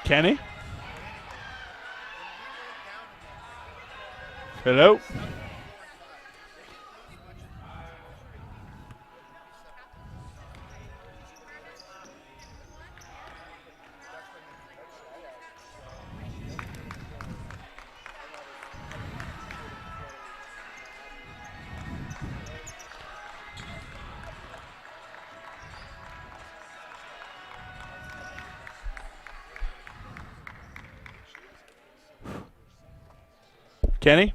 Kenny? Hello? Kenny?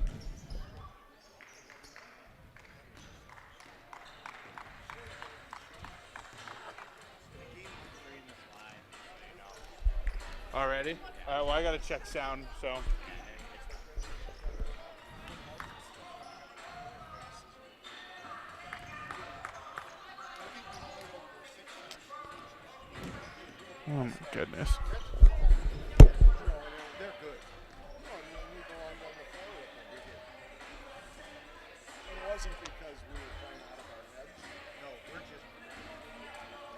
Already? All right, well, I got to check sound, so. Oh, my goodness. Wasn't because we were playing out of our heads. No, we're just.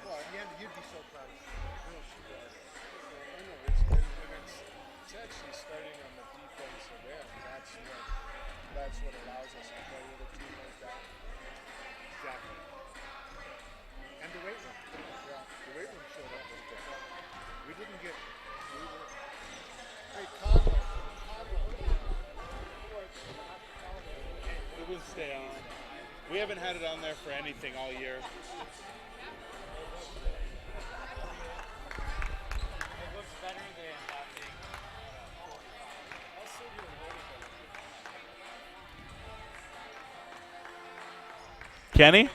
Well, in the end, you'd be so proud. No, she was. I know it's actually starting on the defensive end. That's what allows us to play with a team like that. Exactly. And the weight room. Yeah, the weight room showed up. We didn't get. Hey, Conley. It would stay on. We haven't had it on there for anything all year. Kenny?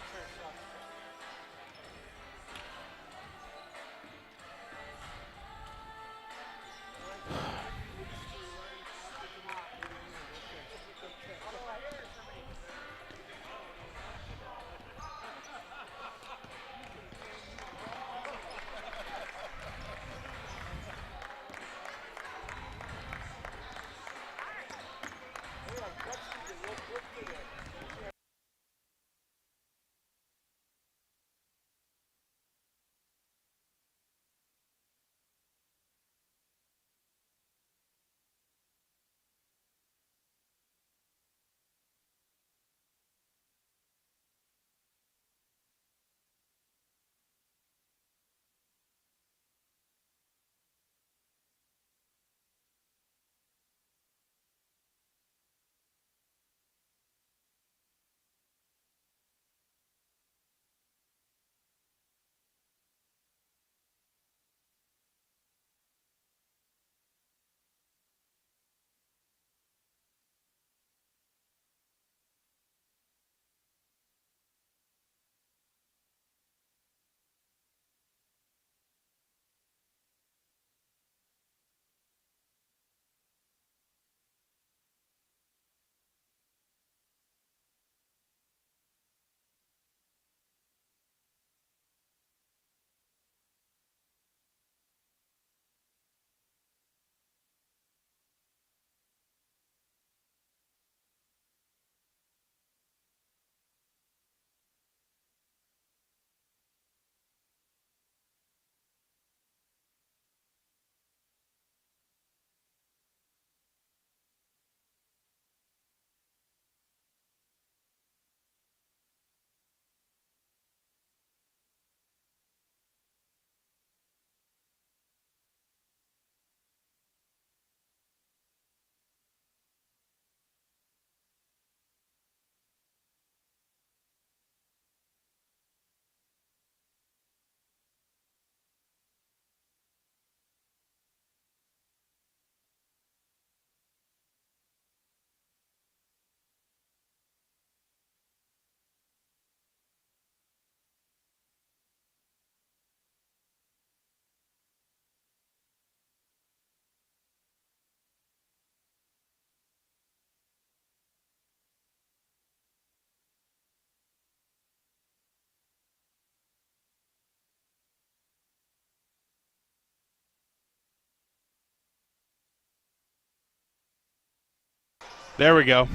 There we go.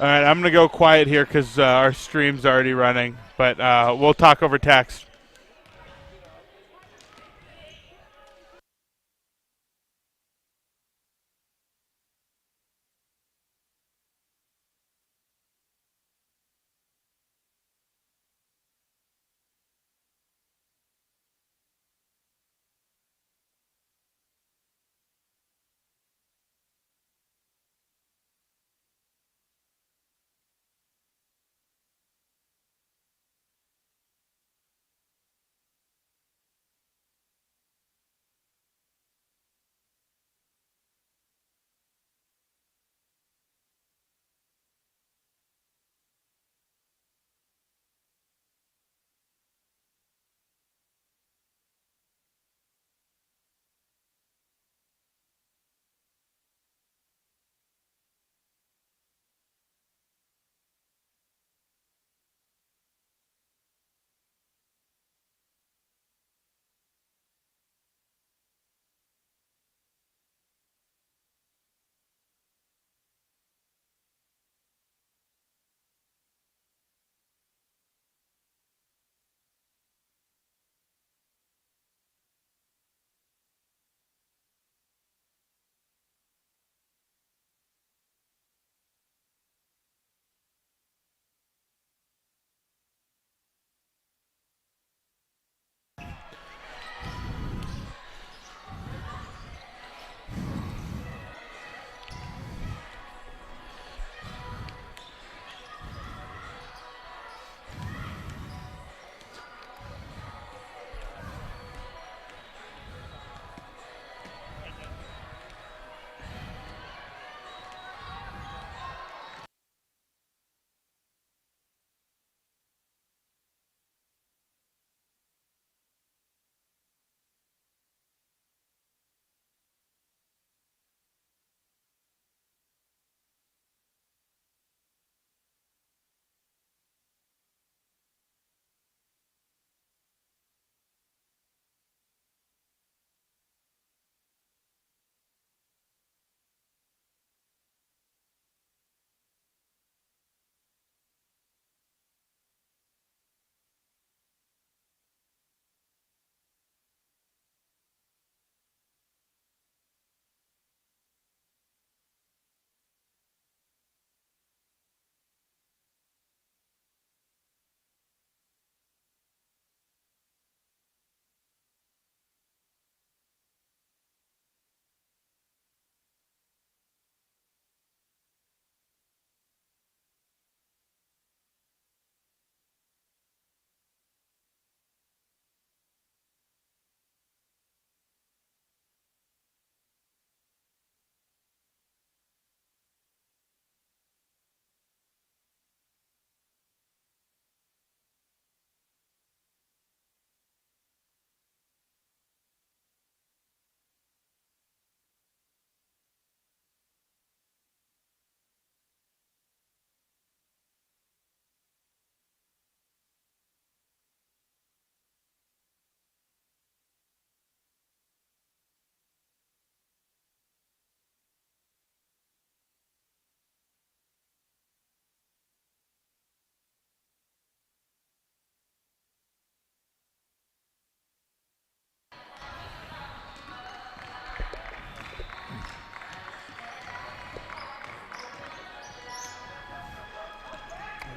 All right, I'm going to go quiet here because our stream's already running. but we'll talk over text.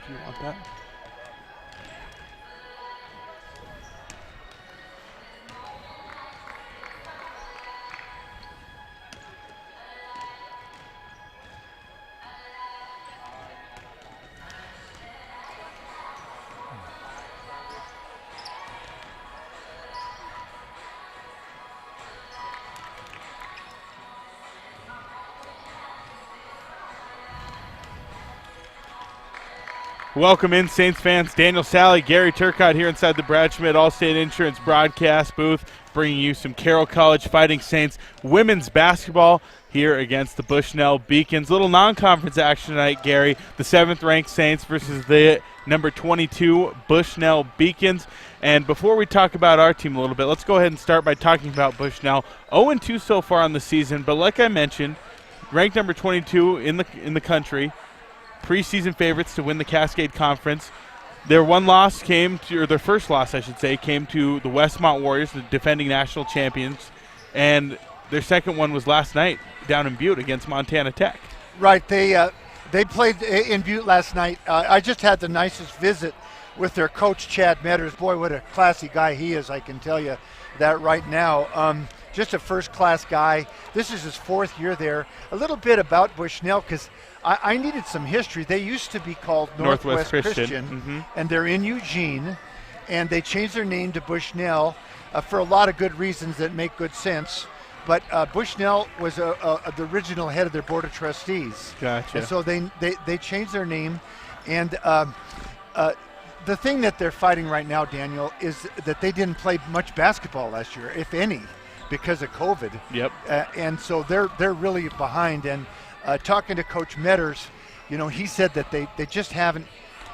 Do you want that? Welcome in, Saints fans. Daniel Sally, Gary Turcotte here inside the Brad Schmidt Allstate Insurance broadcast booth, bringing you some Carroll College Fighting Saints women's basketball here against the Bushnell Beacons. Little non-conference action tonight, Gary. The 7th-ranked Saints versus the number 22 Bushnell Beacons. And before we talk about our team a little bit, let's go ahead and start by talking about Bushnell. 0-2 so far on the season, but like I mentioned, ranked number 22 in the country. Preseason favorites to win the Cascade Conference. Their one loss came to, or their first loss, I should say, came to the Westmont Warriors, the defending national champions, and their second one was last night down in Butte against Montana Tech. Right. They played in Butte last night. I just had the nicest visit with their coach, Chad Metters. Boy, what a classy guy he is, I can tell you that right now. Just a first-class guy. This is his fourth year there. A little bit about Bushnell, because I needed some history. They used to be called Northwest Christian, and they're in Eugene, and they changed their name to Bushnell for a lot of good reasons that make good sense. But Bushnell was the original head of their board of trustees. Gotcha. And so they changed their name, and the thing that they're fighting right now, Daniel, is that they didn't play much basketball last year, if any, because of COVID. Yep. And so they're really behind. And talking to Coach Metters, he said that they just haven't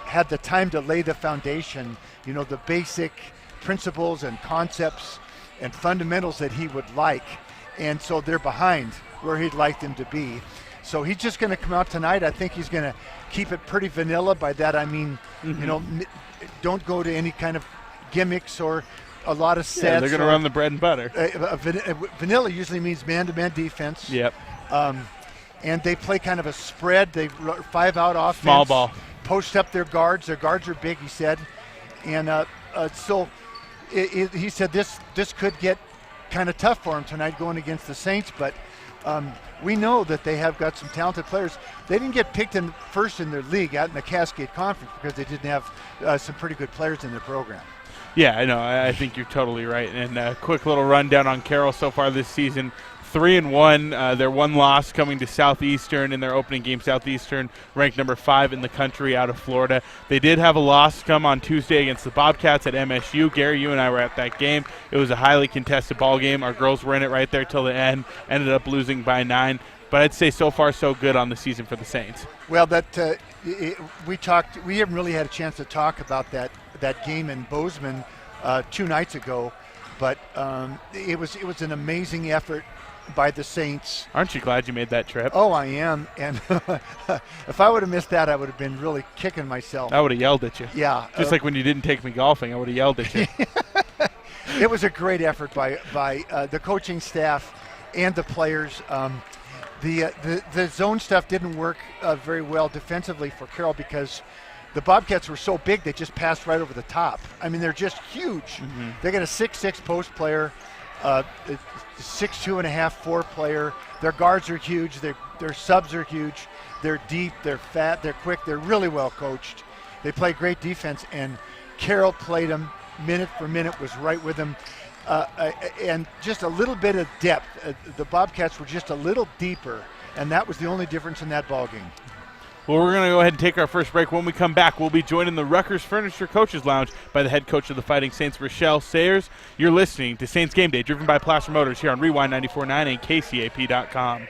had the time to lay the foundation, the basic principles and concepts and fundamentals that he would like. And so they're behind where he'd like them to be. So he's just going to come out tonight. I think he's going to keep it pretty vanilla. By that I mean, don't go to any kind of gimmicks or a lot of sets. Yeah, they're going to run the bread and butter. Vanilla usually means man-to-man defense. Yep. And they play kind of a spread. They 5-out offense. Small ball. Post up their guards. Their guards are big, he said. And so he said this could get kind of tough for him tonight going against the Saints, but we know that they have got some talented players. They didn't get picked first in their league out in the Cascade Conference because they didn't have some pretty good players in their program. Yeah, I know. I think you're totally right. And a quick little rundown on Carroll so far this season. 3-1. Their one loss coming to Southeastern in their opening game. Southeastern ranked number 5 in the country out of Florida. They did have a loss come on Tuesday against the Bobcats at MSU. Gary, you and I were at that game. It was a highly contested ball game. Our girls were in it right there till the end. Ended up losing by 9. But I'd say so far so good on the season for the Saints. Well, we haven't really had a chance to talk about that game in Bozeman 2 nights ago, but it was an amazing effort by the Saints. Aren't you glad you made that trip? Oh, I am. And if I would have missed that, I would have been really kicking myself. I would have yelled at you. Yeah. Just like when you didn't take me golfing, I would have yelled at you. It was a great effort by the coaching staff and the players. The zone stuff didn't work very well defensively for Carroll because the Bobcats were so big they just passed right over the top. I mean, they're just huge. They got a 6'6" post player, 6'2 and a half 4 player. Their guards are huge. Their subs are huge. They're deep. They're fat. They're quick. They're really well coached. They play great defense, and Carroll played them minute for minute. Was right with them, and just a little bit of depth. The Bobcats were just a little deeper, and that was the only difference in that ball game. Well, we're going to go ahead and take our first break. When we come back, we'll be joined in the Rutgers Furniture Coaches Lounge by the head coach of the Fighting Saints, Rochelle Sayers. You're listening to Saints Game Day, driven by Placer Motors here on Rewind 94.9 and KCAP.com.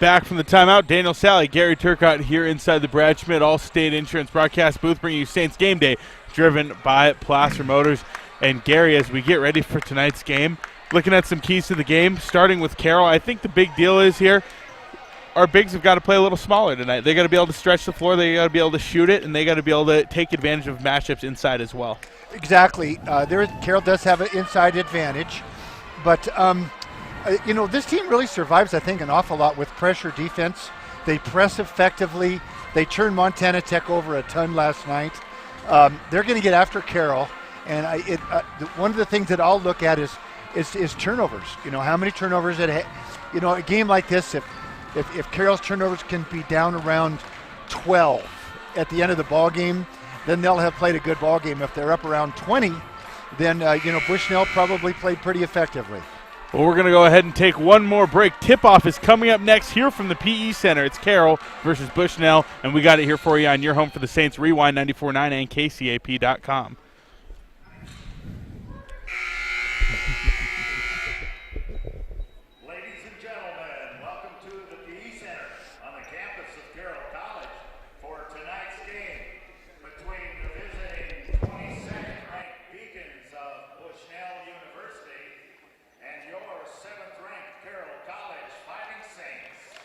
Back from the timeout, Daniel Sally, Gary Turcotte here inside the Brad Schmidt All-State Insurance broadcast booth, bringing you Saints Game Day, driven by Placer Motors. And Gary, as we get ready for tonight's game, looking at some keys to the game, starting with Carroll, I think the big deal is here, our bigs have got to play a little smaller tonight. They got to be able to stretch the floor, they got to be able to shoot it, and they got to be able to take advantage of matchups inside as well. Exactly. Carroll does have an inside advantage, but this team really survives, I think, an awful lot with pressure defense. They press effectively. They turned Montana Tech over a ton last night. They're going to get after Carroll, and one of the things that I'll look at is turnovers. How many turnovers a game like this, if Carroll's turnovers can be down around 12 at the end of the ball game, then they'll have played a good ball game. If they're up around 20, then Bushnell probably played pretty effectively. Well, we're going to go ahead and take one more break. Tip-off is coming up next here from the PE Center. It's Carroll versus Bushnell, and we got it here for you on your home for the Saints, Rewind 94.9 and KCAP.com. Ladies and gentlemen, welcome to the PE Center on the campus of Carroll College for tonight's game between the visiting 22nd ranked Pickens of Bushnell University and your 7th ranked Carroll College Fighting Saints.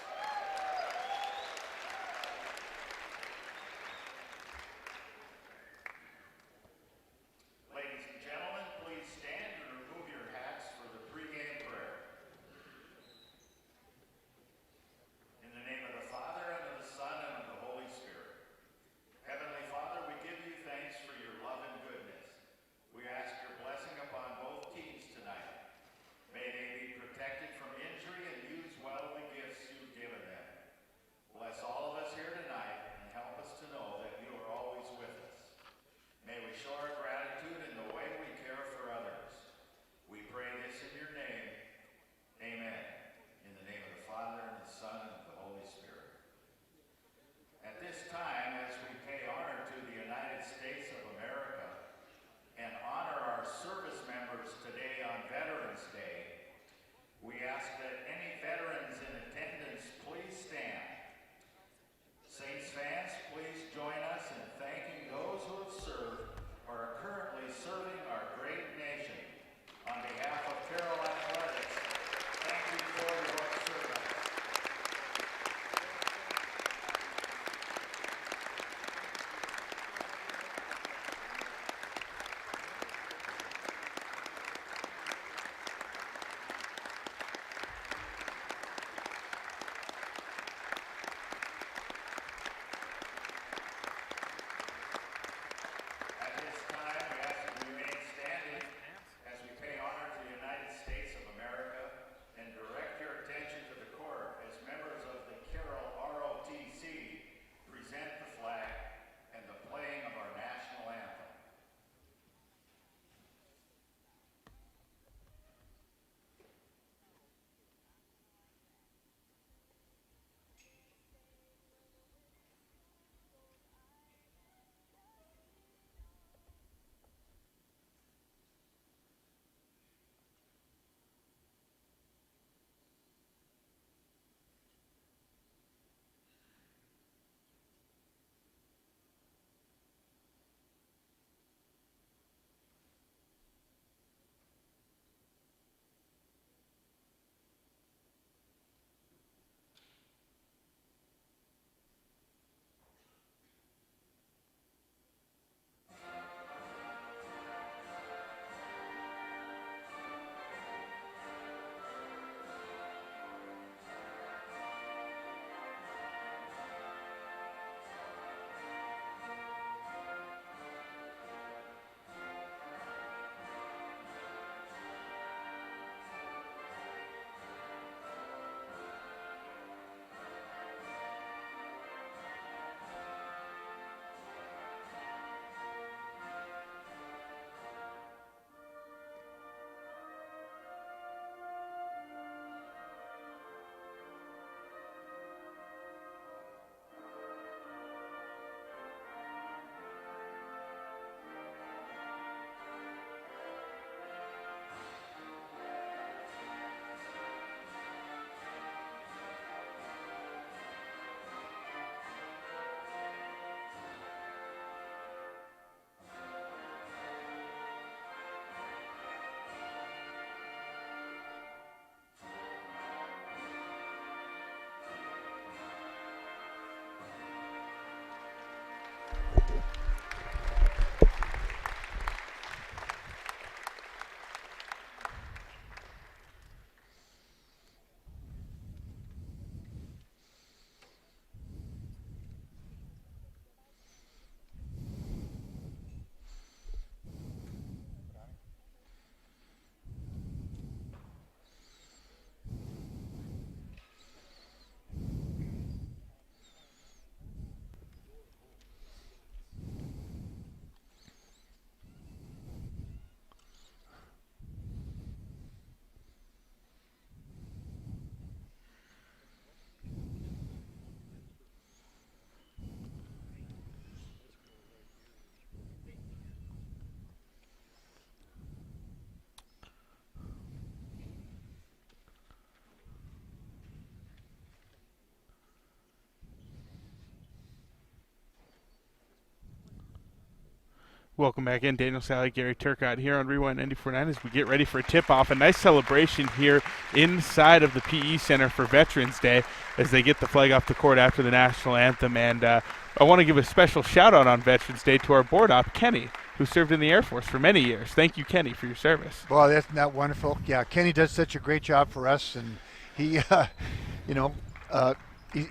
Welcome back in. Daniel Sally, Gary Turcotte here on Rewind 94.9 as we get ready for a tip-off. A nice celebration here inside of the PE Center for Veterans Day as they get the flag off the court after the national anthem. And I want to give a special shout-out on Veterans Day to our board op, Kenny, who served in the Air Force for many years. Thank you, Kenny, for your service. Well, that's not wonderful. Yeah, Kenny does such a great job for us, and he,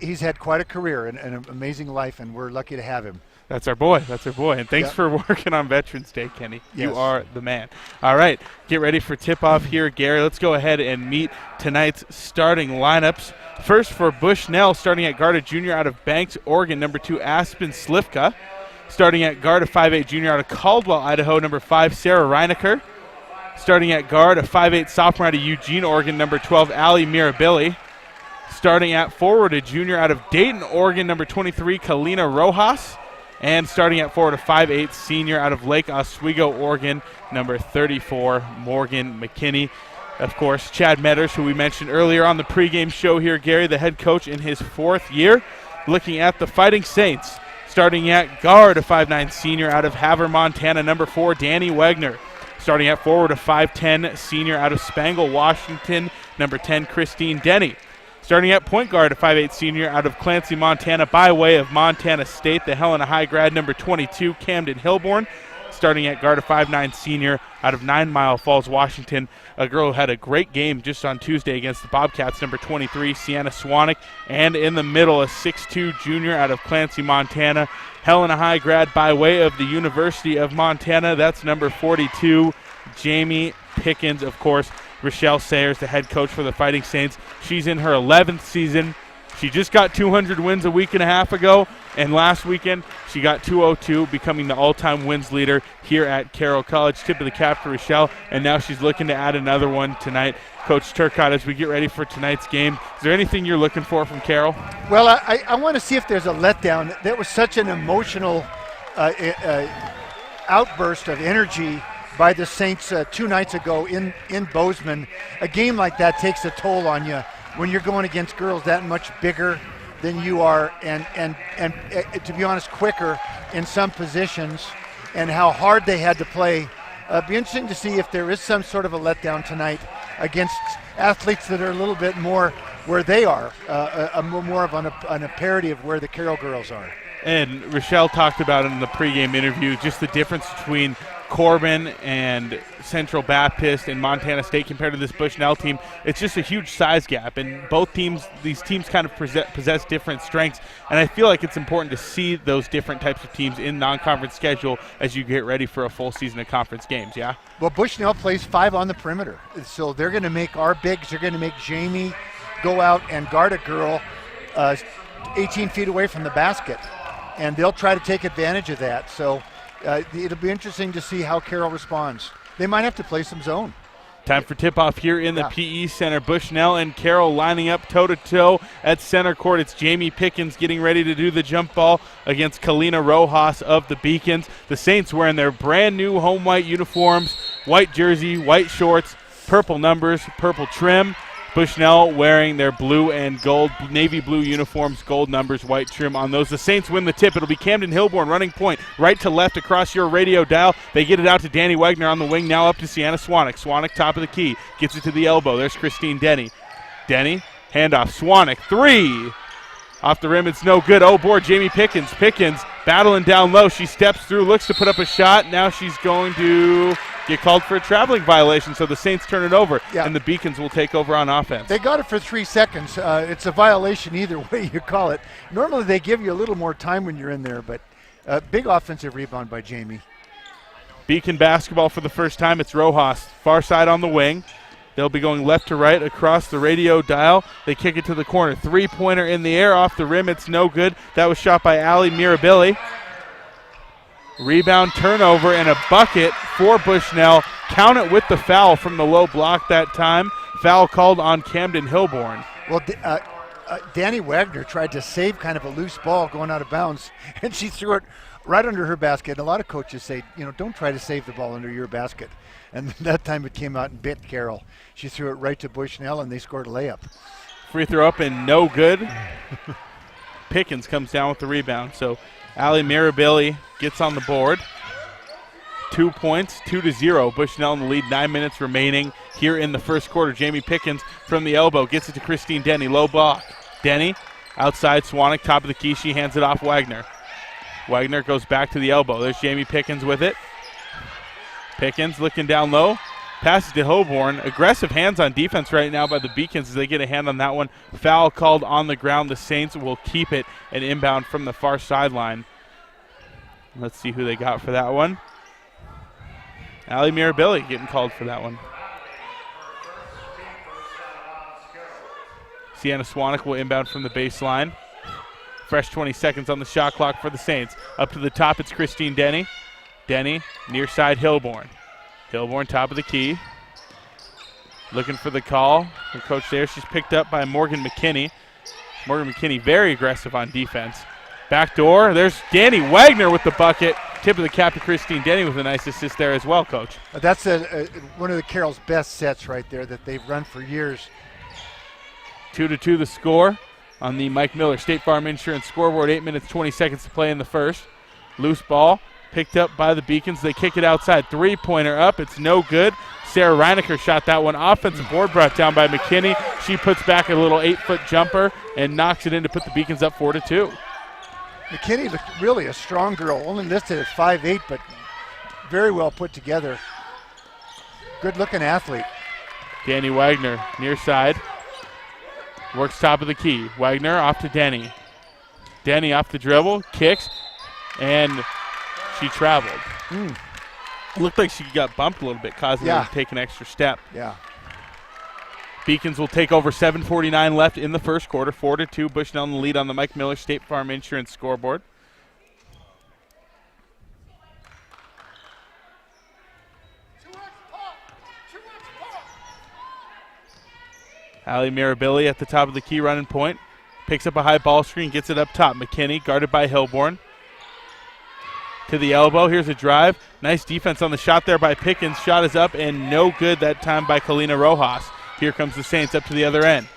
he's had quite a career and an amazing life, and we're lucky to have him. That's our boy. That's our boy. And thanks for working on Veterans Day, Kenny. Yes. You are the man. All right, get ready for tip-off here, Gary. Let's go ahead and meet tonight's starting lineups. First for Bushnell, starting at guard, a junior out of Banks, Oregon, number 2, Aspen Slivka. Starting at guard, a 5'8 junior out of Caldwell, Idaho, number 5, Sarah Reinecker. Starting at guard, a 5'8 sophomore out of Eugene, Oregon, number 12, Allie Mirabili. Starting at forward, a junior out of Dayton, Oregon, number 23, Kalina Rojas. And starting at forward, a 5'8 senior out of Lake Oswego, Oregon, number 34, Morgan McKinney. Of course, Chad Metters, who we mentioned earlier on the pregame show here, Gary, the head coach in his 4th year. Looking at the Fighting Saints, starting at guard, a 5'9 senior out of Havre, Montana, number 4, Denney Wagner. Starting at forward, a 5'10 senior out of Spangle, Washington, number 10, Christine Denney. Starting at point guard, a 5'8 senior out of Clancy, Montana, by way of Montana State, the Helena High grad, number 22, Camden Hilborn. Starting at guard, a 5'9 senior out of 9 Mile Falls, Washington, a girl who had a great game just on Tuesday against the Bobcats, number 23, Sienna Swanek. And in the middle, a 6'2 junior out of Clancy, Montana, Helena High grad by way of the University of Montana. That's number 42, Jamie Pickens, of course. Rochelle Sayers, the head coach for the Fighting Saints. She's in her 11th season. She just got 200 wins a week and a half ago, and last weekend she got 202, becoming the all-time wins leader here at Carroll College. Tip of the cap to Rochelle, and now she's looking to add another one tonight. Coach Turcotte, as we get ready for tonight's game, is there anything you're looking for from Carroll? Well, I want to see if there's a letdown. That was such an emotional outburst of energy by the Saints 2 nights ago in Bozeman. A game like that takes a toll on you when you're going against girls that much bigger than you are and to be honest, quicker in some positions, and how hard they had to play. Be interesting to see if there is some sort of a letdown tonight against athletes that are a little bit more where they are, more of on a parity of where the Carroll girls are. And Rochelle talked about it in the pregame interview, just the difference between Corbin and Central Baptist and Montana State compared to this Bushnell team. It's just a huge size gap, and both teams, these teams kind of possess different strengths, and I feel like it's important to see those different types of teams in non-conference schedule as you get ready for a full season of conference games, yeah? Well, Bushnell plays 5 on the perimeter, so they're going to make our bigs, they're going to make Jamie go out and guard a girl 18 feet away from the basket, and they'll try to take advantage of that. So it'll be interesting to see how Carroll responds. They might have to play some zone. Time for tip-off here in the PE Center. Bushnell and Carroll lining up toe-to-toe at center court. It's Jamie Pickens getting ready to do the jump ball against Kalina Rojas of the Beacons. The Saints wearing their brand-new home white uniforms, white jersey, white shorts, purple numbers, purple trim. Bushnell wearing their blue and gold, navy blue uniforms, gold numbers, white trim on those. The Saints win the tip. It'll be Camden Hilborn running point right to left across your radio dial. They get it out to Denney Wagner on the wing, now up to Sienna Swanek. Swanek top of the key, gets it to the elbow. There's Christine Denney. Denney, handoff, Swanek, 3. Off the rim, it's no good. Oh, boy, Jamie Pickens. Pickens battling down low. She steps through, looks to put up a shot. Now she's going to get called for a traveling violation, so the Saints turn it over, and the Beacons will take over on offense. They got it for 3 seconds. It's a violation either way you call it. Normally they give you a little more time when you're in there, but big offensive rebound by Jamie. Beacon basketball for the first time. It's Rojas, far side on the wing. They'll be going left to right across the radio dial. They kick it to the corner. 3-pointer in the air off the rim. It's no good. That was shot by Allie Mirabili. Rebound, turnover, and a bucket for Bushnell. Count it with the foul from the low block that time. Foul called on Camden Hilborn. Well, Denney Wagner tried to save kind of a loose ball going out of bounds, and she threw it right under her basket. And a lot of coaches say, don't try to save the ball under your basket. And that time it came out and bit Carroll. She threw it right to Bushnell, and they scored a layup. Free throw up and no good. Pickens comes down with the rebound. So Allie Mirabili gets on the board. 2 points, 2-0. Bushnell in the lead, 9 minutes remaining here in the first quarter. Jamie Pickens from the elbow gets it to Christine Denney. Low block. Denney outside Swanek, top of the key. She hands it off Wagner. Wagner goes back to the elbow. There's Jamie Pickens with it. Pickens looking down low. Passes to Hilborn. Aggressive hands on defense right now by the Beacons as they get a hand on that one. Foul called on the ground. The Saints will keep it and inbound from the far sideline. Let's see who they got for that one. Allie Mirabili getting called for that one. Sienna Swanek will inbound from the baseline. Fresh 20 seconds on the shot clock for the Saints. Up to the top, it's Christine Denney. Denney, near side Hilborn. Hilborn, top of the key. Looking for the call. The coach there, she's picked up by Morgan McKinney. Morgan McKinney very aggressive on defense. Back door, there's Danny Wagner with the bucket. Tip of the cap to Christine Denney with a nice assist there as well, Coach. That's one of the Carroll's best sets right there that they've run for years. 2-2 the score on the Mike Miller State Farm Insurance scoreboard. 8 minutes, 20 seconds to play in the first. Loose ball picked up by the Beacons. They kick it outside. Three-pointer up. It's no good. Sarah Reinecker shot that one. Offensive board brought down by McKinney. She puts back a little 8-foot jumper and knocks it in to put the Beacons up 4-2. McKinney looked really a strong girl, only listed at 5'8", but very well put together. Good-looking athlete. Danny Wagner near side. Works top of the key. Wagner off to Denney. Denney off the dribble, kicks, and she traveled. Looked like she got bumped a little bit, causing her to take an extra step. Yeah. Beacons will take over. 7:49 left in the first quarter. 4-2. Bushnell in the lead on the Mike Miller State Farm Insurance scoreboard. Allie Mirabili at the top of the key running point. Picks up a high ball screen, gets it up top. McKinney guarded by Hilborn. To the elbow. Here's a drive. Nice defense on the shot there by Pickens. Shot is up and no good that time by Kalina Rojas. Here comes the Saints up to the other end.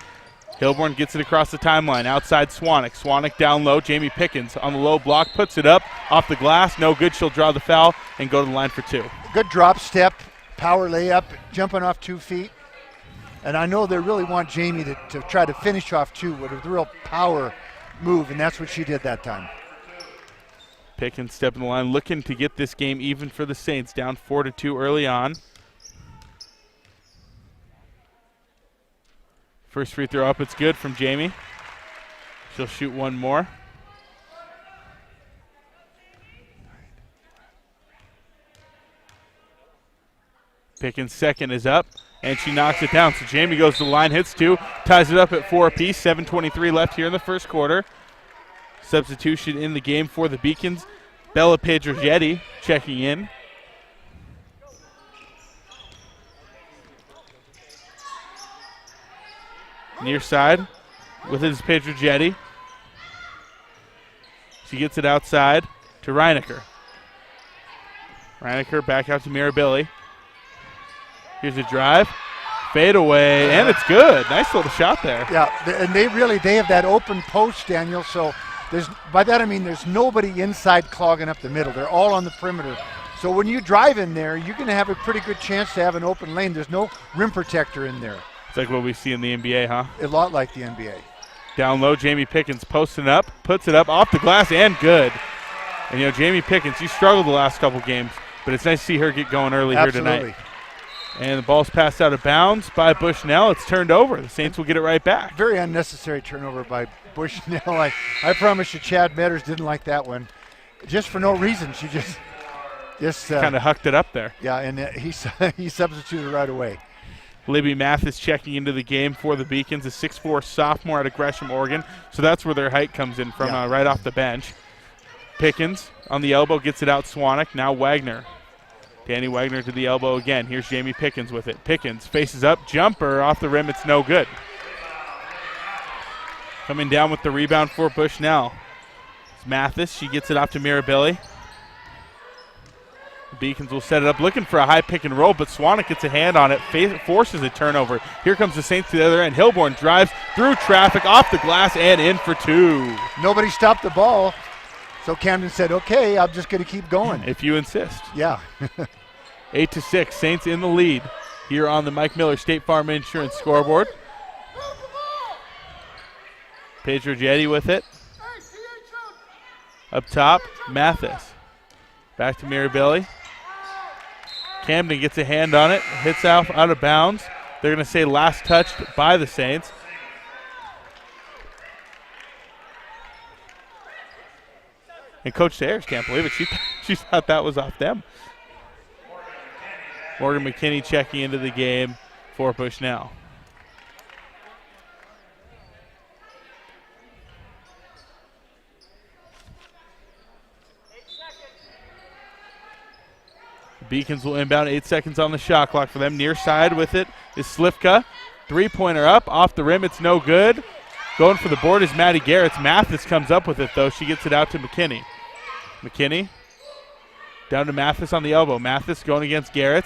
Hilborn gets it across the timeline. Outside Swanek. Swanek down low. Jamie Pickens on the low block. Puts it up. Off the glass. No good. She'll draw the foul and go to the line for two. Good drop step. Power layup. Jumping off 2 feet. And I know they really want Jamie to try to finish off two with a real power move, and that's what she did that time. Pickens stepping the line, looking to get this game even for the Saints. Down 4-2 early on. First free throw up, it's good from Jamie. She'll shoot one more. Pickens' second is up, and she knocks it down. So Jamie goes to the line, hits two, ties it up at 4 apiece. 7:23 left here in the first quarter. Substitution in the game for the Beacons. Bella Pedrogetti checking in. Near side with it is Pedrogetti. She gets it outside to Reinecker. Reinecker back out to Mirabili. Here's a drive. Fade away, and it's good. Nice little shot there. Yeah, and they have that open post, Daniel, so by that I mean there's nobody inside clogging up the middle. They're all on the perimeter. So when you drive in there, you're going to have a pretty good chance to have an open lane. There's no rim protector in there. It's like what we see in the NBA, huh? A lot like the NBA. Down low, Jamie Pickens posting up, puts it up off the glass, and good. And, Jamie Pickens, she struggled the last couple games, but it's nice to see her get going early here tonight. And the ball's passed out of bounds by Bushnell. It's turned over. The Saints will get it right back. Very unnecessary turnover by Bushnell. I promise you Chad Metters didn't like that one. Just for no reason. She just kind of hucked it up there. Yeah, and he substituted right away. Libby Mathis checking into the game for the Beacons, a 6'4" sophomore out of Gresham, Oregon. So that's where their height comes in from, right off the bench. Pickens on the elbow gets it out Swanek. Now Wagner. Danny Wagner to the elbow again. Here's Jamie Pickens with it. Pickens faces up, jumper off the rim. It's no good. Coming down with the rebound for Bushnell. It's Mathis. She gets it off to Mirabili. The Beacons will set it up looking for a high pick and roll, but Swanek gets a hand on it, forces a turnover. Here comes the Saints to the other end. Hilborn drives through traffic, off the glass, and in for two. Nobody stopped the ball. So Camden said, okay, I'm just going to keep going. If you insist. Yeah. 8-6, Saints in the lead here on the Mike Miller State Farm Insurance scoreboard. Pedro Jetty with it. Up top, Mathis. Back to Mirabili. Camden gets a hand on it, hits out of bounds. They're going to say last touched by the Saints. And Coach Sayers can't believe it. She thought that was off them. Morgan McKinney checking into the game for Bushnell. Beacons will inbound, 8 seconds on the shot clock for them. Near side with it is Slivka. Three-pointer up, off the rim, it's no good. Going for the board is Maddie Garrett. Mathis comes up with it, though. She gets it out to McKinney. McKinney down to Mathis on the elbow. Mathis going against Garrett.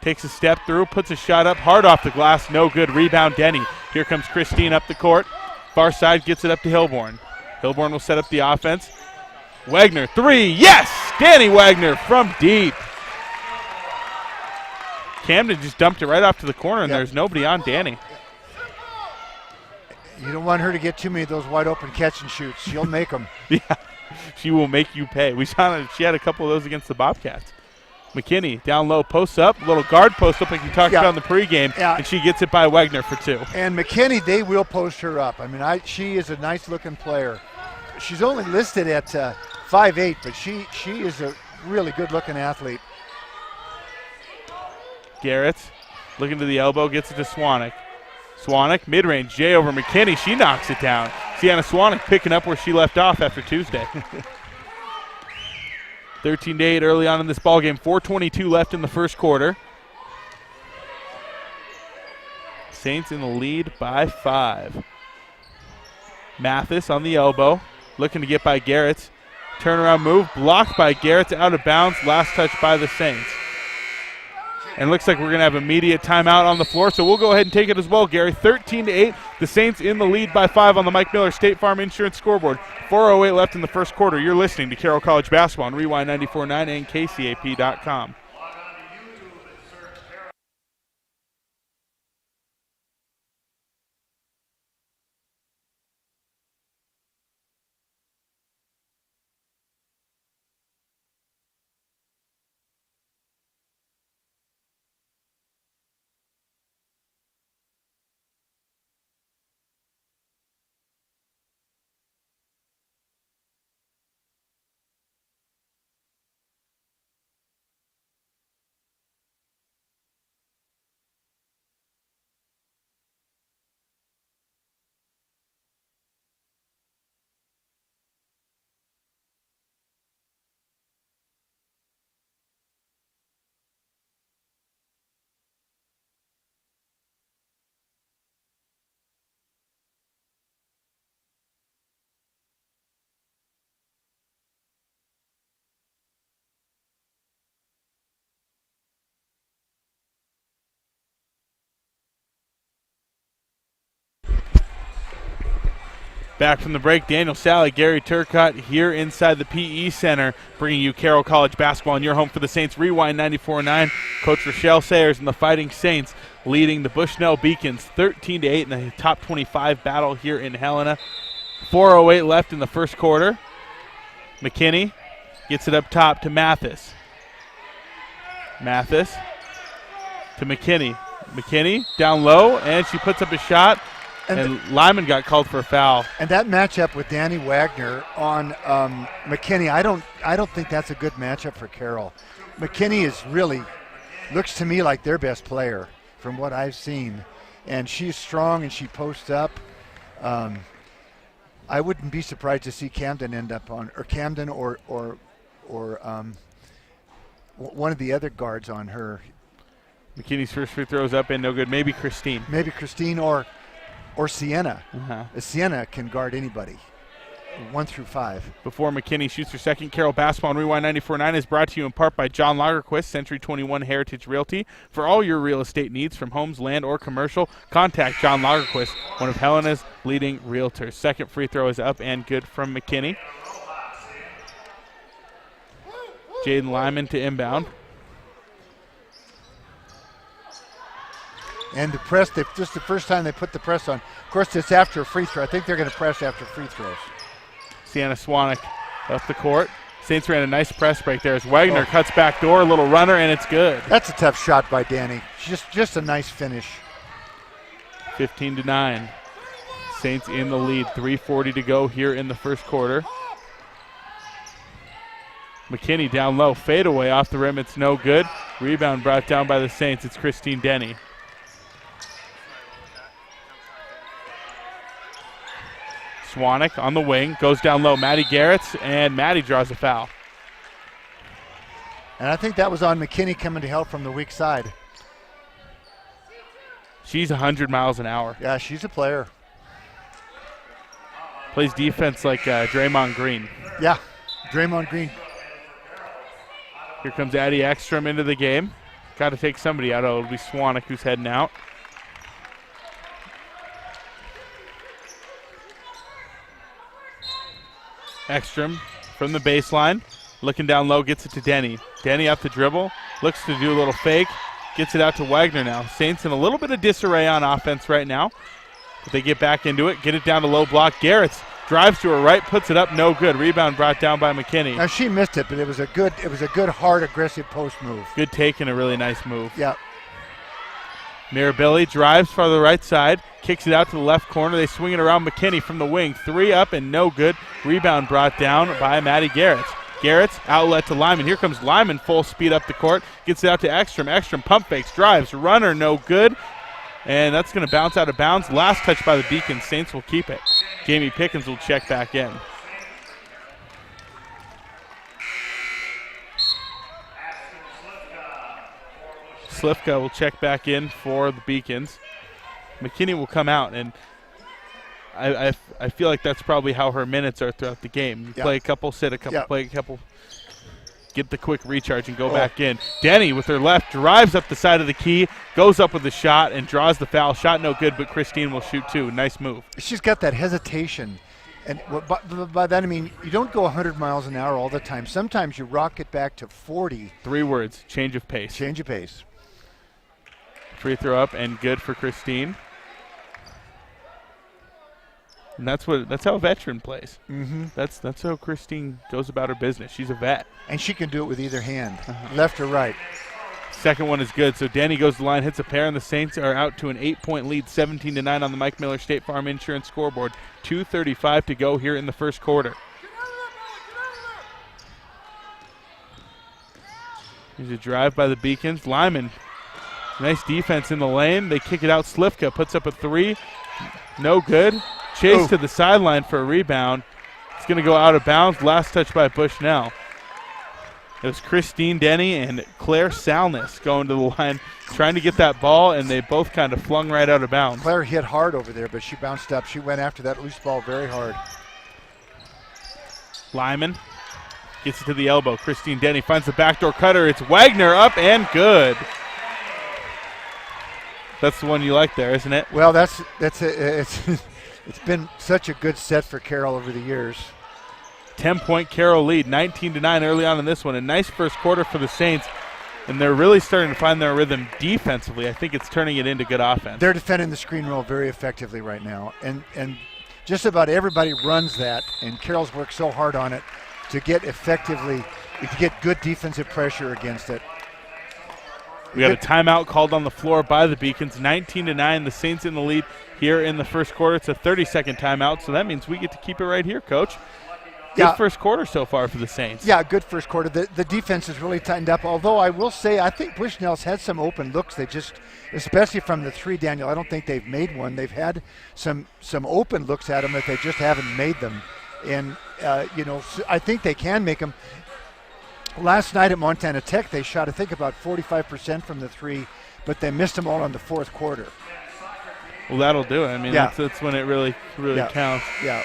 Takes a step through, puts a shot up, hard off the glass, no good. Rebound, Denney. Here comes Christine up the court. Far side gets it up to Hilborn. Hilborn will set up the offense. Wagner, three, yes! Danny Wagner from deep. Camden just dumped it right off to the corner, and there's nobody on Danny. You don't want her to get too many of those wide open catch and shoots. She'll make them. Yeah, she will make you pay. She had a couple of those against the Bobcats. McKinney down low, posts up, little guard post up like you talked about in the pregame, and she gets it by Wagner for two. And McKinney, they will post her up. I mean, she is a nice-looking player. She's only listed at 5'8", but she is a really good-looking athlete. Garrett looking to the elbow, gets it to Swanek. Swanek, mid-range, Jay over McKinney. She knocks it down. Sienna Swanek picking up where she left off after Tuesday. 13-8 early on in this ballgame. 4:22 left in the first quarter. Saints in the lead by 5. Mathis on the elbow, looking to get by Garrett. Turnaround move, blocked by Garrett, out of bounds. Last touch by the Saints. And looks like we're going to have immediate timeout on the floor, so we'll go ahead and take it as well, Gary. 13-8, the Saints in the lead by 5 on the Mike Miller State Farm Insurance scoreboard. 4:08 left in the first quarter. You're listening to Carroll College Basketball on Rewind 94.9 and KCAP.com. Back from the break, Daniel Sally, Gary Turcotte here inside the PE Center, bringing you Carroll College basketball in your home for the Saints. Rewind 94.9. Coach Rochelle Sayers and the Fighting Saints leading the Bushnell Beacons 13-8 in the top 25 battle here in Helena. 4:08 left in the first quarter. McKinney gets it up top to Mathis. Mathis to McKinney. McKinney down low, and she puts up a shot. And Lyman got called for a foul. And that matchup with Danny Wagner on McKinney, I don't think that's a good matchup for Carroll. McKinney is really looks to me like their best player from what I've seen, and she's strong and she posts up. I wouldn't be surprised to see Camden end up on, or Camden or one of the other guards on her. McKinney's first free throw is up and no good. Maybe Christine. Or Sienna. Sienna can guard anybody, 1 through 5. Before McKinney shoots her second, Carroll Basketball on Rewind 94.9 is brought to you in part by John Lagerquist, Century 21 Heritage Realty. For all your real estate needs from homes, land, or commercial, contact John Lagerquist, one of Helena's leading realtors. Second free throw is up and good from McKinney. Jaden Lyman to inbound. And the press, just the first time they put the press on. Of course, it's after a free throw. I think they're going to press after free throws. Sienna Swanek up the court. Saints ran a nice press break there as Wagner cuts back door, a little runner, and it's good. That's a tough shot by Denney. Just a nice finish. 15-9. Saints in the lead. 3:40 to go here in the first quarter. McKinney down low. Fadeaway off the rim. It's no good. Rebound brought down by the Saints. It's Christine Denney. Swanek on the wing. Goes down low. Maddie Garretts, and Maddie draws a foul. And I think that was on McKinney coming to help from the weak side. She's 100 miles an hour. Yeah, she's a player. Plays defense like Draymond Green. Yeah, Draymond Green. Here comes Addie Ekstrom into the game. Got to take somebody out. It'll be Swanek who's heading out. Ekstrom from the baseline. Looking down low, gets it to Denney. Denney up the dribble. Looks to do a little fake. Gets it out to Wagner now. Saints in a little bit of disarray on offense right now. But they get back into it. Get it down to low block. Garretts drives to her right, puts it up, no good. Rebound brought down by McKinney. Now she missed it, but it was a good, hard, aggressive post move. Good take and a really nice move. Yeah. Mirabili drives for the right side, kicks it out to the left corner. They swing it around McKinney from the wing. 3 up and no good. Rebound brought down by Maddie Garretts. Garretts outlet to Lyman. Here comes Lyman full speed up the court. Gets it out to Ekstrom. Ekstrom pump fakes, drives, runner, no good. And that's going to bounce out of bounds. Last touch by the Beacons. Saints will keep it. Jamie Pickens will check back in. Slifka will check back in for the Beacons. McKinney will come out, and I feel like that's probably how her minutes are throughout the game. You play a couple, sit a couple, play a couple, get the quick recharge and go back in. Denney with her left drives up the side of the key, goes up with the shot and draws the foul. Shot no good, but Christine will shoot too. Nice move. She's got that hesitation. And by that I mean you don't go 100 miles an hour all the time. Sometimes you rock it back to 40. 3 words, change of pace. Change of pace. Free throw up and good for Christine. And that's how a veteran plays. Mm-hmm. That's how Christine goes about her business. She's a vet. And she can do it with either hand, left or right. Second one is good. So Denney goes to the line, hits a pair, and the Saints are out to an 8-point lead, 17-9 on the Mike Miller State Farm Insurance scoreboard. 2:35 to go here in the first quarter. Here's a drive by the Beacons. Lyman, nice defense in the lane. They kick it out. Slifka puts up a 3. No good. Chase to the sideline for a rebound. It's going to go out of bounds. Last touch by Bushnell. It was Christine Denney and Claire Salness going to the line, trying to get that ball, and they both kind of flung right out of bounds. Claire hit hard over there, but she bounced up. She went after that loose ball very hard. Lyman gets it to the elbow. Christine Denney finds the backdoor cutter. It's Wagner up and good. That's the one you like there, isn't it? Well, it's been such a good set for Carroll over the years. 10-point Carroll lead, 19-9 early on in this one. A nice first quarter for the Saints, and they're really starting to find their rhythm defensively. I think it's turning it into good offense. They're defending the screen roll very effectively right now, and just about everybody runs that, and Carroll's worked so hard on it to get good defensive pressure against it. We got a timeout called on the floor by the Beacons. 19-9, the Saints in the lead here in the first quarter. It's a 30-second timeout, so that means we get to keep it right here, Coach. Good first quarter so far for the Saints. Yeah, good first quarter. The defense is really tightened up, although I will say I think Bushnell's had some open looks. They just, especially from the 3, Daniel, I don't think they've made one. They've had some open looks at them that they just haven't made them. And, I think they can make them. Last night at Montana Tech, they shot, I think, about 45% from the 3, but they missed them all in the fourth quarter. Well, that'll do it. I mean, that's when it really counts. Yeah.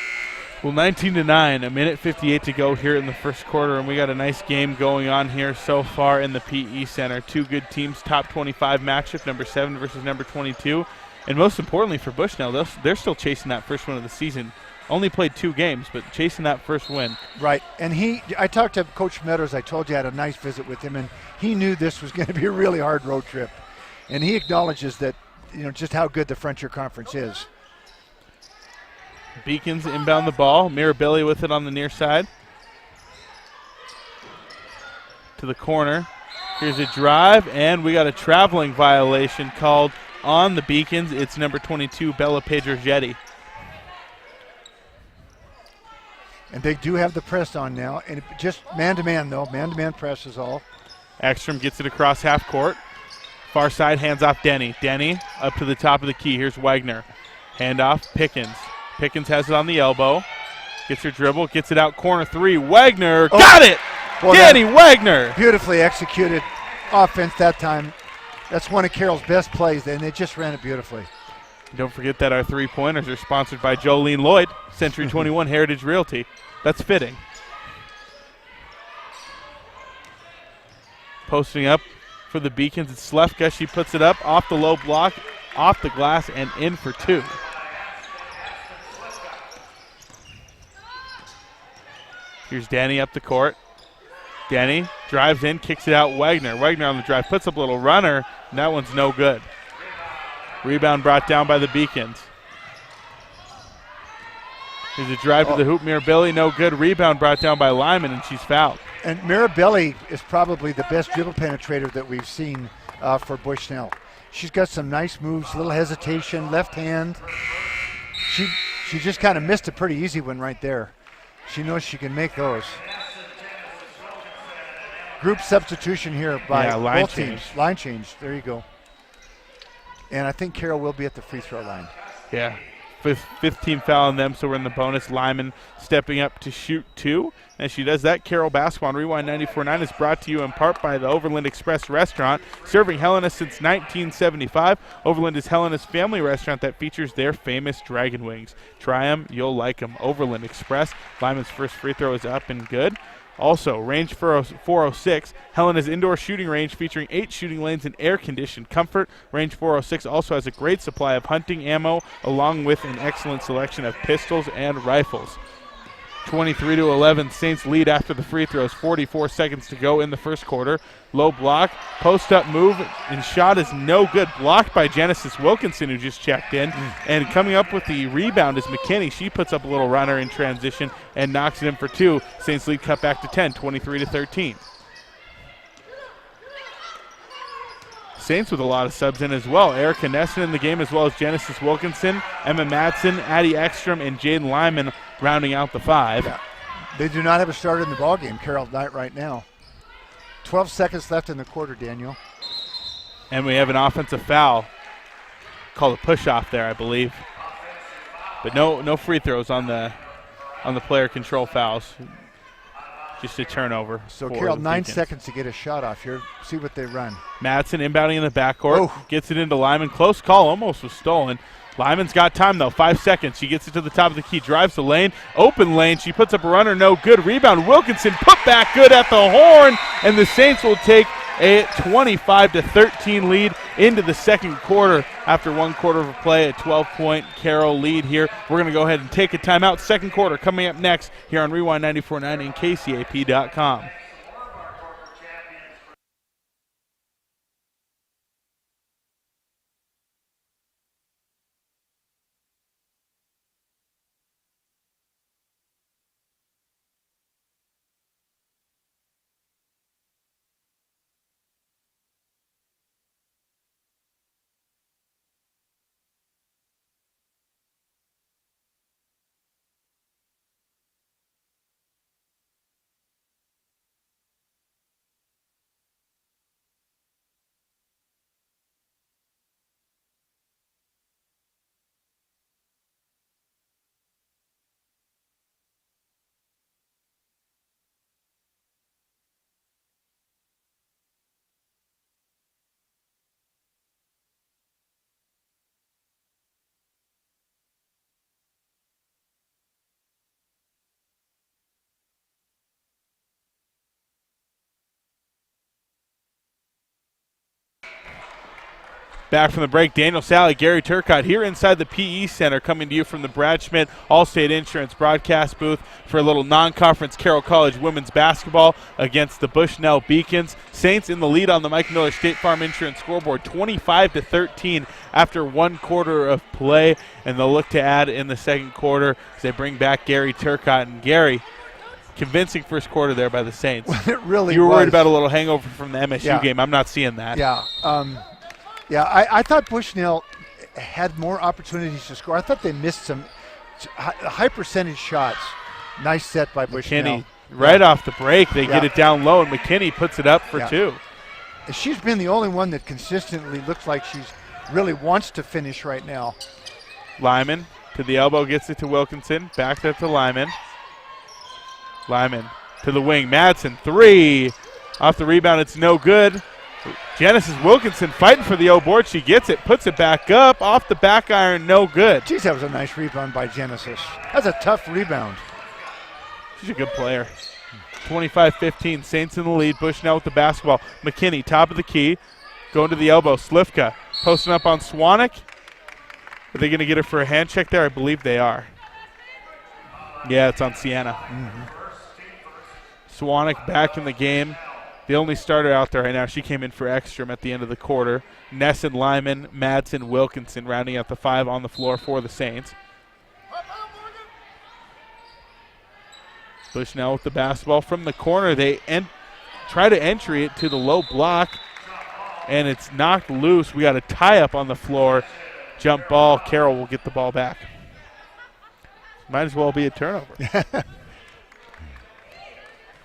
Well, 19-9, a minute 58 to go here in the first quarter, and we got a nice game going on here so far in the PE Center. 2 good teams, top 25 matchup, number 7 versus number 22. And most importantly for Bushnell, they're still chasing that first one of the season only played 2 games, but chasing that first win. Right, and I talked to Coach Meadows. I told you I had a nice visit with him, and he knew this was going to be a really hard road trip. And he acknowledges that, just how good the Frontier Conference is. Pickens inbound the ball. Mirabili with it on the near side. To the corner. Here's a drive, and we got a traveling violation called on the Pickens. It's number 22, Bella Pedrogetti. And they do have the press on now, and just man-to-man, though. Man-to-man press is all. Ekstrom gets it across half court. Far side, hands off Denney. Denney up to the top of the key. Here's Wagner. Handoff, Pickens. Pickens has it on the elbow. Gets her dribble, gets it out, corner 3. Wagner got it! Well, Danny Wagner! Beautifully executed offense that time. That's one of Carroll's best plays, and they just ran it beautifully. Don't forget that our 3-pointers are sponsored by Jolene Lloyd, Century 21 Heritage Realty. That's fitting. Posting up for the Pickens, it's Slefka. She puts it up off the low block, off the glass, and in for 2. Here's Denney up the court. Denney drives in, kicks it out. Wagner on the drive, puts up a little runner, and that one's no good. Rebound brought down by the Pickens. Here's a drive to the hoop. Mirabili, no good. Rebound brought down by Lyman, and she's fouled. And Mirabili is probably the best dribble penetrator that we've seen for Bushnell. She's got some nice moves, little hesitation, left hand. She just kind of missed a pretty easy one right there. She knows she can make those. Group substitution here by both teams. Line change. There you go. And I think Carroll will be at the free throw line. Yeah. Fifth team foul on them, so we're in the bonus. Lyman stepping up to shoot 2. As she does that, Carroll basketball on Rewind 94.9 is brought to you in part by the Overland Express Restaurant, serving Helena since 1975. Overland is Helena's family restaurant that features their famous dragon wings. Try them, you'll like them. Overland Express. Lyman's first free throw is up and good. Also, range 406, Helena's indoor shooting range featuring 8 shooting lanes and air-conditioned comfort. Range 406 also has a great supply of hunting ammo along with an excellent selection of pistols and rifles. 23-11, Saints lead after the free throws. 44 seconds to go in the first quarter. Low block, post-up move, and shot is no good. Blocked by Genesis Wilkinson, who just checked in. And coming up with the rebound is McKinney. She puts up a little runner in transition and knocks it in for 2. Saints lead cut back to 10, 23-13. Saints with a lot of subs in as well. Erica Nesson in the game, as well as Genesis Wilkinson, Emma Madsen, Addie Ekstrom, and Jaden Lyman rounding out the 5. Yeah. They do not have a starter in the ballgame, Carroll Knight, right now. 12 seconds left in the quarter, Daniel. And we have an offensive foul called a push-off there, I believe. But no free throws on the player control fouls. Just a turnover. So Carroll, 9 seconds to get a shot off here. See what they run. Madsen inbounding in the backcourt. Gets it into Lyman. Close call. Almost was stolen. Lyman's got time, though. 5 seconds. She gets it to the top of the key. Drives the lane. Open lane. She puts up a runner. No good. Rebound. Wilkinson put back good at the horn. And the Saints will take a 25-13 lead into the second quarter after 1 quarter of play. A 12-point Carroll lead here. We're going to go ahead and take a timeout. Second quarter coming up next here on Rewind 94.9 and KCAP.com. Back from the break, Daniel Sally, Gary Turcotte here inside the PE Center, coming to you from the Brad Schmidt Allstate Insurance broadcast booth for a little non-conference Carroll College women's basketball against the Bushnell Beacons. Saints in the lead on the Mike Miller State Farm Insurance scoreboard, 25-13 after 1 quarter of play, and they'll look to add in the second quarter as they bring back Gary Turcotte. And Gary, convincing first quarter there by the Saints. It really You were was. worried about a little hangover from the MSU game. I'm not seeing that. Yeah. I thought Bushnell had more opportunities to score. I thought they missed some high percentage shots. Nice set by Bushnell. McKinney, right off the break, they get it down low, and McKinney puts it up for 2. She's been the only one that consistently looks like she's really wants to finish right now. Lyman to the elbow, gets it to Wilkinson. Back up to Lyman. Lyman to the wing. Madsen, 3. Off the rebound, it's no good. Genesis Wilkinson fighting for the O board. She gets it, puts it back up. Off the back iron, no good. Geez, that was a nice rebound by Genesis. That's a tough rebound. She's a good player. 25-15, Saints in the lead. Bushnell with the basketball. McKinney, top of the key. Going to the elbow. Slivka posting up on Swanek. Are they going to get her for a hand check there? I believe they are. Yeah, it's on Sienna. Swanek back in the game. The only starter out there right now. She came in for Ekstrom at the end of the quarter. Nesson, Lyman, Madsen, Wilkinson rounding out the 5 on the floor for the Saints. Bushnell with the basketball from the corner. They try to entry it to the low block, and it's knocked loose. We got a tie-up on the floor. Jump ball. Carroll will get the ball back. Might as well be a turnover.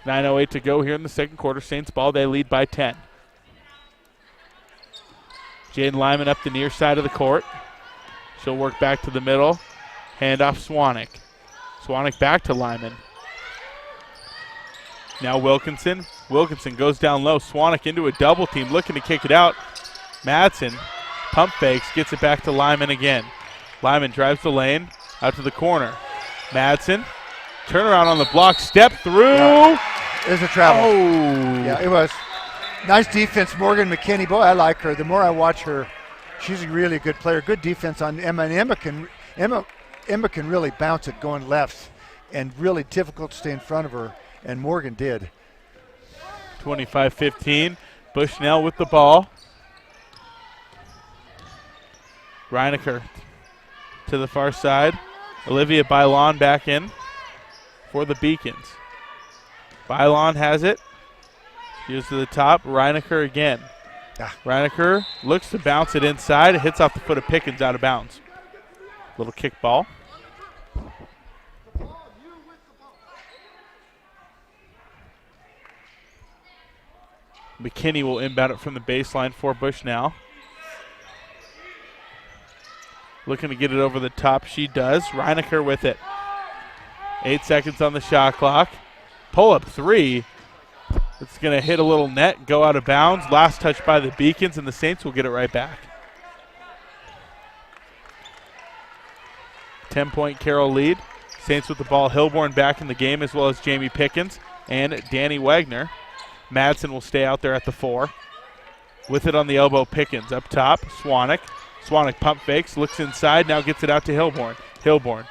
9:08 to go here in the second quarter. Saints ball. They lead by 10. Jaden Lyman up the near side of the court. She'll work back to the middle. Hand off Swanek. Swanek back to Lyman. Now Wilkinson. Wilkinson goes down low. Swanek into a double team, looking to kick it out. Madsen pump fakes, gets it back to Lyman again. Lyman drives the lane, out to the corner. Madsen, turnaround on the block, step through. Yeah. There's a travel. Oh. Yeah, it was. Nice defense, Morgan McKinney. Boy, I like her. The more I watch her, she's a really good player. Good defense on Emma. And Emma can really bounce it going left, and really difficult to stay in front of her. And Morgan did. 25-15. Bushnell with the ball. Reinecker to the far side. Olivia Bailon back in for the Beacons. Bailon has it. Here's to the top. Reinecker again. Reinecker looks to bounce it inside. It hits off the foot of Pickens out of bounds. Little kick ball. McKinney will inbound it from the baseline for Bushnell. Looking to get it over the top. She does. Reinecker with it. 8 seconds on the shot clock. Pull up 3. It's going to hit a little net, go out of bounds. Last touch by the Beacons, and the Saints will get it right back. 10-point Carroll lead. Saints with the ball. Hilborn back in the game, as well as Jamie Pickens and Danney Wagner. Madsen will stay out there at the 4. With it on the elbow, Pickens up top. Swanek. Swanek pump fakes, looks inside, now gets it out to Hilborn. Hilborn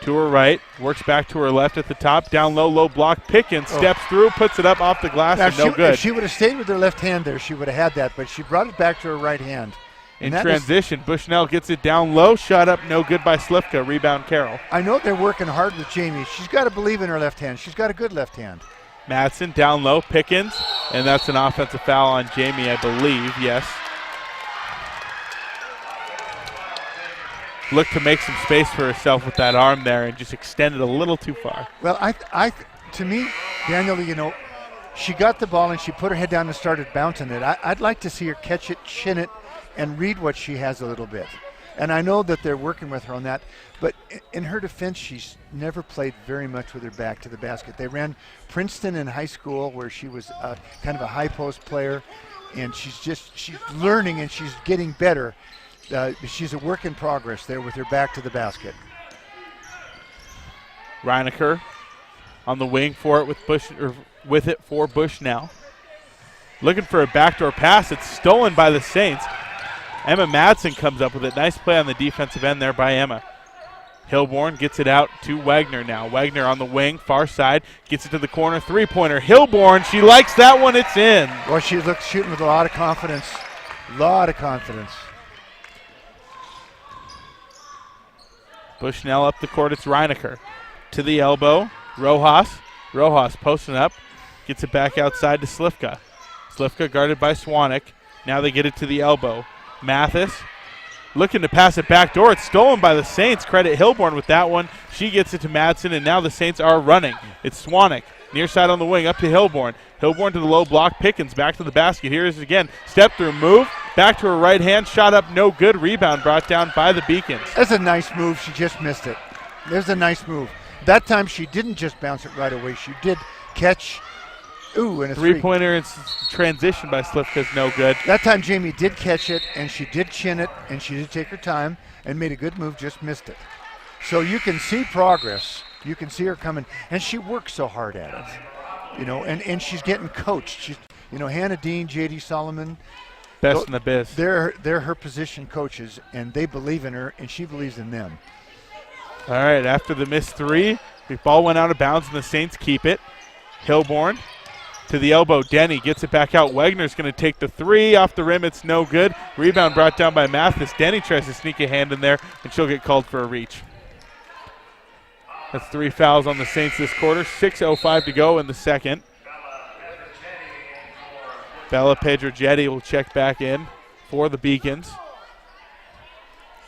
to her right, works back to her left at the top. Down low, low block. Pickens steps through, puts it up off the glass, Now, and no good. If she would have stayed with her left hand there, she would have had that, but she brought it back to her right hand. In transition, Bushnell gets it down low, shot up, no good by Slivka. Rebound Carroll. I know they're working hard with Jamie. She's got to believe in her left hand. She's got a good left hand. Madsen down low, Pickens, and that's an offensive foul on Jamie, I believe, yes. Looked to make some space for herself with that arm there and just extended a little too far. Well, to me, Daniel, she got the ball and she put her head down and started bouncing it. I'd like to see her catch it, chin it, and read what she has a little bit. And I know that they're working with her on that, but in her defense, she's never played very much with her back to the basket. They ran Princeton in high school where she was kind of a high post player, and she's learning and she's getting better. She's a work in progress there with her back to the basket. Reinecker on the wing for it with it for Bushnell. Looking for a backdoor pass. It's stolen by the Saints. Emma Madsen comes up with it. Nice play on the defensive end there by Emma. Hilborn gets it out to Wagner now. Wagner on the wing, far side, gets it to the corner, three-pointer. Hilborn, she likes that one, it's in. Well, she looks shooting with a lot of confidence. Bushnell up the court, it's Reinecker. To the elbow, Rojas. Rojas posting up, gets it back outside to Slivka. Slivka guarded by Swanek. Now they get it to the elbow. Mathis looking to pass it back door. It's stolen by the Saints. Credit Hilborn with that one. She gets it to Madsen, and now the Saints are running. It's Swanek. Near side on the wing, up to Hilborn. Hilborn to the low block. Pickens back to the basket. Here is it again. Step through move. Back to her right hand. Shot up, no good. Rebound brought down by the Beacons. That's a nice move. She just missed it. There's a nice move. That time she didn't just bounce it right away. She did catch. Ooh, and a three-pointer in transition by Slivka is no good. That time Jamie did catch it, and she did chin it, and she did take her time and made a good move, just missed it. So you can see progress. You can see her coming, and she works so hard at it. And she's getting coached. She's, Hannah Dean, J.D. Solomon. Best in the biz. They're her position coaches, and they believe in her, and she believes in them. All right, after the missed three, the ball went out of bounds, and the Saints keep it. Hilborn to the elbow. Denney gets it back out. Wagner's going to take the three off the rim. It's no good. Rebound brought down by Mathis. Denney tries to sneak a hand in there, and she'll get called for a reach. That's 3 fouls on the Saints this quarter. 6:05 to go in the second. Bella Pedrogetti will check back in for the Beacons.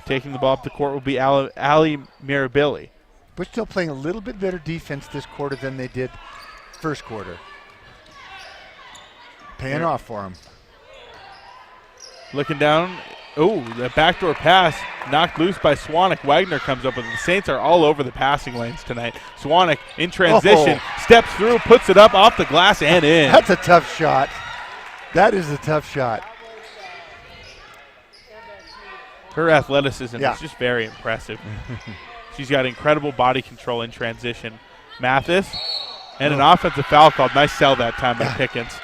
Taking the ball up the court will be Ali Mirabili. But still playing a little bit better defense this quarter than they did first quarter. Paying off for them. Looking down. Oh, the backdoor pass knocked loose by Swanek. Wagner comes up with it. The Saints are all over the passing lanes tonight. Swanek in transition, steps through, puts it up off the glass and in. That's a tough shot. That is a tough shot. Her athleticism Yeah. is just very impressive. She's got incredible body control in transition. Mathis and an offensive foul called. Nice sell that time by Pickens.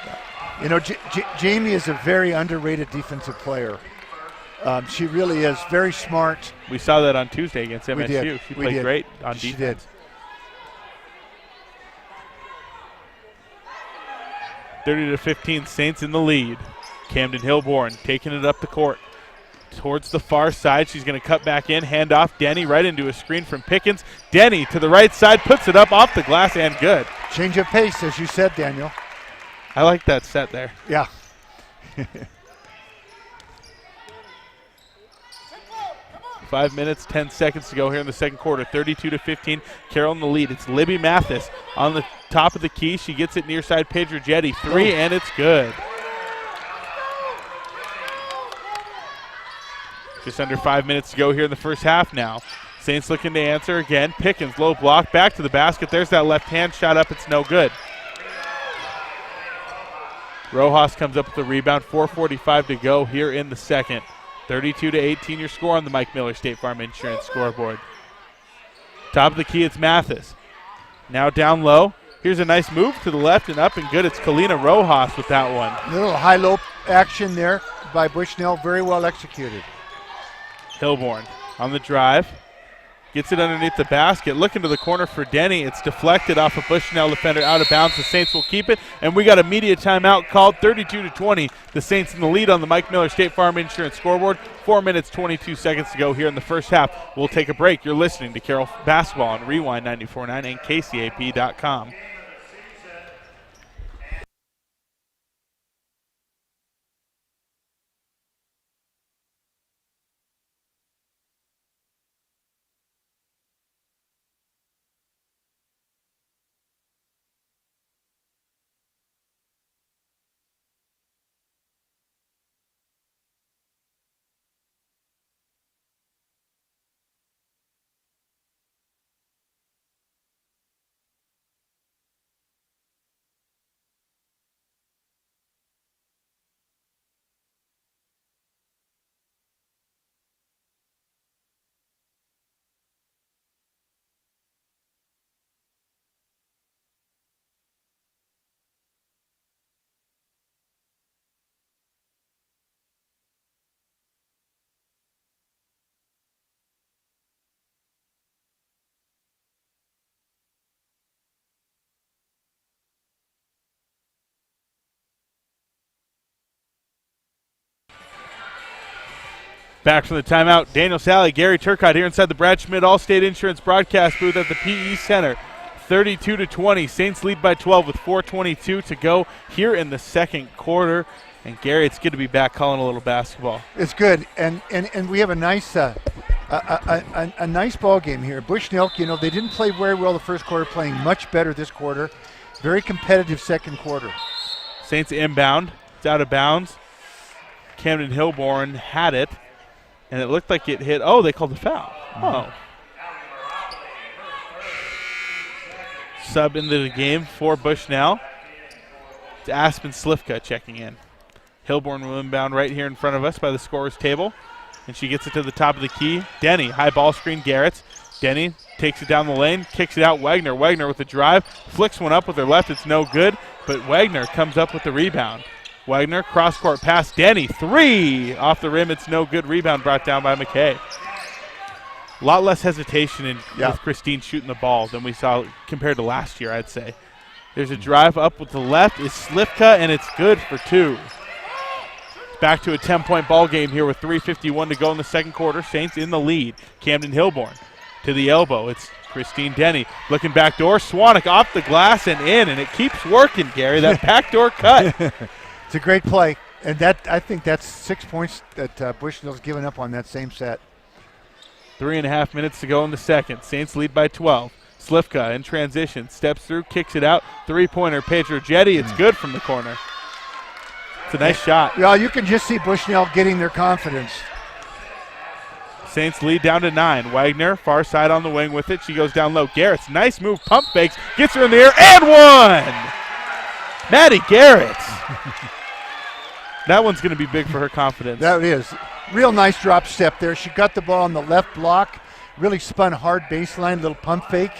Jamie is a very underrated defensive player. She really is very smart. We saw that on Tuesday against MSU. We did. She played great on defense. She did. (30-15) Saints in the lead. Camden Hilborn taking it up the court towards the far side. She's going to cut back in, hand off Denney right into a screen from Pickens. Denney to the right side, puts it up off the glass and good. Change of pace, as you said, Daniel. I like that set there. Yeah. 5 minutes, 10 seconds to go here in the second quarter. 32-15, Carroll in the lead. It's Libby Mathis on the top of the key. She gets it near side Pedrogetti. Three, and it's good. Just under 5 minutes to go here in the first half now. Saints looking to answer again. Pickens, low block, back to the basket. There's that left hand shot up. It's no good. Rojas comes up with the rebound. 4:45 to go here in the second. 32-18 your score on the Mike Miller State Farm Insurance scoreboard. Top of the key, it's Mathis. Now down low. Here's a nice move to the left and up and good. It's Kalina Rojas with that one. Little high-low action there by Bushnell. Very well executed. Hilborn on the drive. Gets it underneath the basket. Looking to the corner for Denney. It's deflected off a Bushnell defender out of bounds. The Saints will keep it. And we got a media timeout called. 32-20. The Saints in the lead on the Mike Miller State Farm Insurance scoreboard. 4 minutes, 22 seconds to go here in the first half. We'll take a break. You're listening to Carroll Basketball on Rewind 94.9 and KCAP.com. Back from the timeout, Daniel Sally, Gary Turcotte here inside the Brad Schmidt Allstate Insurance broadcast booth at the PE Center. 32-20. Saints lead by 12 with 4:22 to go here in the second quarter. And Gary, it's good to be back calling a little basketball. It's good, and we have a nice a nice ball game here. Bushnell, you know, they didn't play very well the first quarter, playing much better this quarter. Very competitive second quarter. Saints inbound. It's out of bounds. Camden Hilborn had it, and it looked like it hit. Oh, they called the foul. Oh. Sub into the game for Bushnell. It's Aspen Slifka checking in. Hilborn will inbound right here in front of us by the scorer's table, and she gets it to the top of the key. Denney, high ball screen, Garrett's. Denney takes it down the lane, kicks it out. Wagner with the drive, flicks one up with her left. It's no good, but Wagner comes up with the rebound. Wagner, cross-court pass, Denney, three! Off the rim, it's no good. Rebound brought down by McKay. A lot less hesitation with Christine shooting the ball than we saw compared to last year, I'd say. There's a drive up with the left. It's Slifka, and it's good for two. Back to a 10-point ball game here with 3:51 to go in the second quarter. Saints in the lead. Camden Hilborn to the elbow. It's Christine Denney looking back door. Swanek off the glass and in, and it keeps working, Gary. That backdoor cut. It's a great play, and I think that's 6 points that Bushnell's given up on that same set. 3.5 minutes to go in the second. Saints lead by 12. Slifka in transition, steps through, kicks it out. Three-pointer, Pedro Jetty. It's good from the corner. It's a nice shot. Yeah, you can just see Bushnell getting their confidence. Saints lead down to 9. Wagner, far side on the wing with it. She goes down low. Garrett's nice move, pump fakes, gets her in the air, and one! Maddie Garrett. That one's going to be big for her confidence. That is. Real nice drop step there. She got the ball on the left block, really spun hard baseline, little pump fake,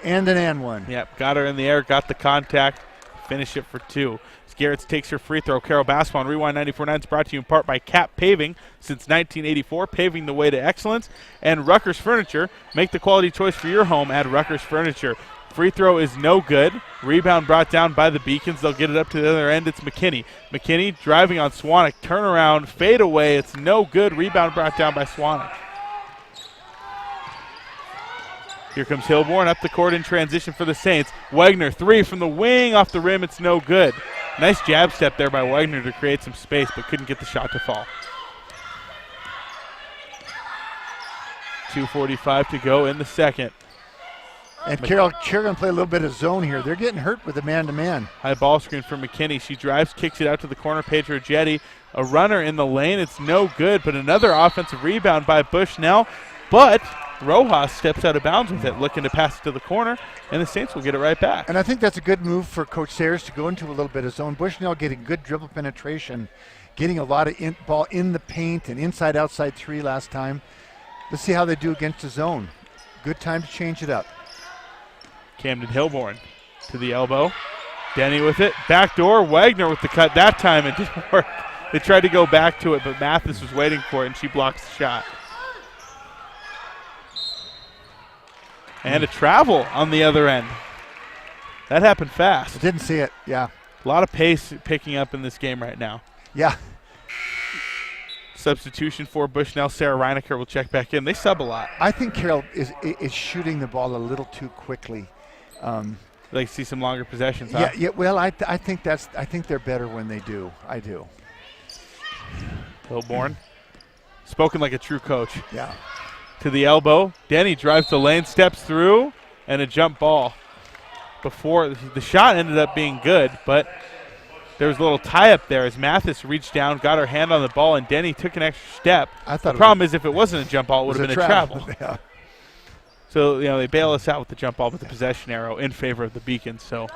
and an and one. Yep, got her in the air, got the contact, finish it for two. Garrett takes her free throw. Carroll basketball on Rewind 94.9 is brought to you in part by Cap Paving since 1984, paving the way to excellence. And Rucker's Furniture. Make the quality choice for your home at Rucker's Furniture. Free throw is no good. Rebound brought down by the Beacons. They'll get it up to the other end. It's McKinney. McKinney driving on Swanek. Turnaround, fade away. It's no good. Rebound brought down by Swanek. Here comes Hilborn up the court in transition for the Saints. Wagner, three from the wing, off the rim. It's no good. Nice jab step there by Wagner to create some space, but couldn't get the shot to fall. 2:45 to go in the second. And Carroll going to play a little bit of zone here. They're getting hurt with the man-to-man. High ball screen for McKinney. She drives, kicks it out to the corner. Pedro Jetty, a runner in the lane. It's no good, but another offensive rebound by Bushnell. But Rojas steps out of bounds with it, looking to pass it to the corner, and the Saints will get it right back. And I think that's a good move for Coach Sayers to go into a little bit of zone. Bushnell getting good dribble penetration, getting a lot of ball in the paint and inside-outside three last time. Let's see how they do against the zone. Good time to change it up. Camden Hilborn to the elbow. Denney with it. Backdoor. Wagner with the cut. That time it didn't work. They tried to go back to it, but Mathis was waiting for it, and she blocks the shot. And a travel on the other end. That happened fast. I didn't see it, yeah. A lot of pace picking up in this game right now. Yeah. Substitution for Bushnell. Sarah Reinecker will check back in. They sub a lot. I think Carroll is shooting the ball a little too quickly. Like to see some longer possessions, huh? Yeah. Well, I think they're better when they do. I do. Hilborn, spoken like a true coach. Yeah. To the elbow. Denney drives the lane, steps through, and a jump ball. Before the shot ended up being good, but there was a little tie-up there as Mathis reached down, got her hand on the ball, and Denney took an extra step. The problem is if it wasn't a jump ball, it would have been a travel. Yeah. So, they bail us out with the jump ball with the possession arrow in favor of the Beacons, so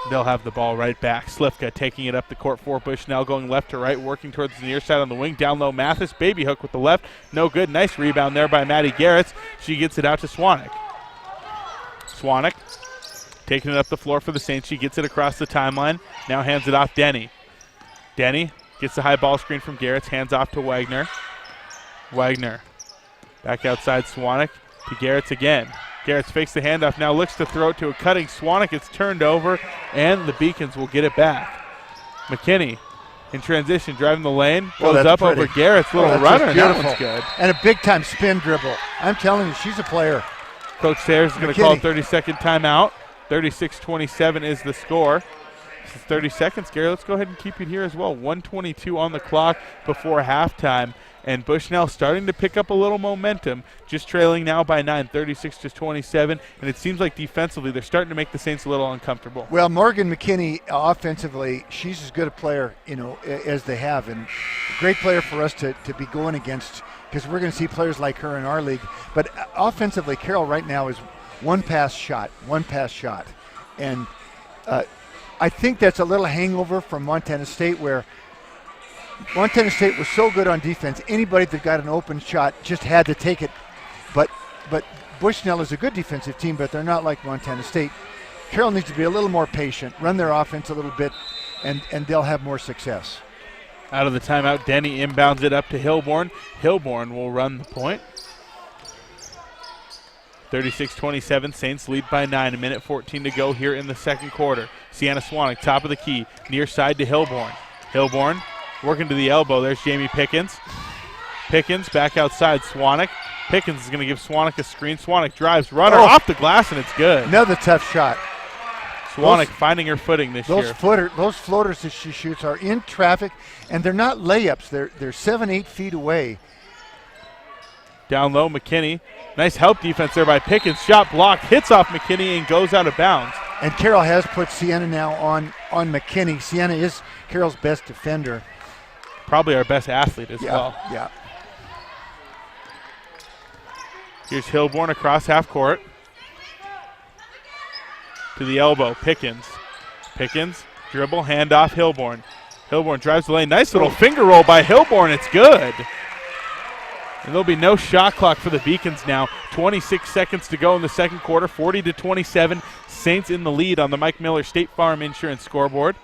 they'll have the ball right back. Slifka taking it up the court for Bushnell, going left to right, working towards the near side on the wing. Down low, Mathis, baby hook with the left. No good. Nice rebound there by Maddie Garrett. She gets it out to Swanek. Swanek taking it up the floor for the Saints. She gets it across the timeline. Now hands it off Denney. Denney gets the high ball screen from Garrett. Hands off to Wagner. Wagner back outside Swanek to Garrett again. Garrett fakes the handoff, now looks to throw it to a cutting Swanek. It's turned over, and the Beacons will get it back. McKinney in transition, driving the lane, Oh, goes that's up pretty. over Garrett's little that's runner, just and that beautiful. one's good. And a big-time spin dribble. I'm telling you, she's a player. Coach Sayers is going to call a 30-second timeout. 36-27 is the score. This is 30 seconds, Gary. Let's go ahead and keep it here as well. 1:22 on the clock before halftime. And Bushnell starting to pick up a little momentum, just trailing now by 9, 36-27. And it seems like defensively they're starting to make the Saints a little uncomfortable. Well, Morgan McKinney, offensively, she's as good a player, as they have. And a great player for us to be going against, because we're going to see players like her in our league. But offensively, Carroll right now is one pass shot. And I think that's a little hangover from Montana State, where Montana State was so good on defense, anybody that got an open shot just had to take it. But Bushnell is a good defensive team, but they're not like Montana State. Carroll needs to be a little more patient, run their offense a little bit, and they'll have more success. Out of the timeout, Denney inbounds it up to Hilborn. Hilborn will run the point. 36-27, Saints lead by 9, a minute 14 to go here in the second quarter. Sienna Swanwick, top of the key, near side to Hilborn. Hilborn working to the elbow. There's Jamie Pickens. Pickens back outside. Swanwick. Pickens is going to give Swanwick a screen. Swanwick drives, runner off the glass, and it's good. Another tough shot. Swanwick finding her footing this year. Those floaters that she shoots are in traffic, and they're not layups. They're 7-8 feet away. Down low, McKinney. Nice help defense there by Pickens. Shot blocked, hits off McKinney, and goes out of bounds. And Carroll has put Sienna now on McKinney. Sienna is Carroll's best defender. Probably our best athlete as well. Yeah. Here's Hilborn across half court. To the elbow, Pickens. Pickens, dribble, handoff, Hilborn. Hilborn drives the lane. Nice little finger roll by Hilborn. It's good. And there'll be no shot clock for the Beacons now. 26 seconds to go in the second quarter. 40-27. Saints in the lead on the Mike Miller State Farm Insurance scoreboard.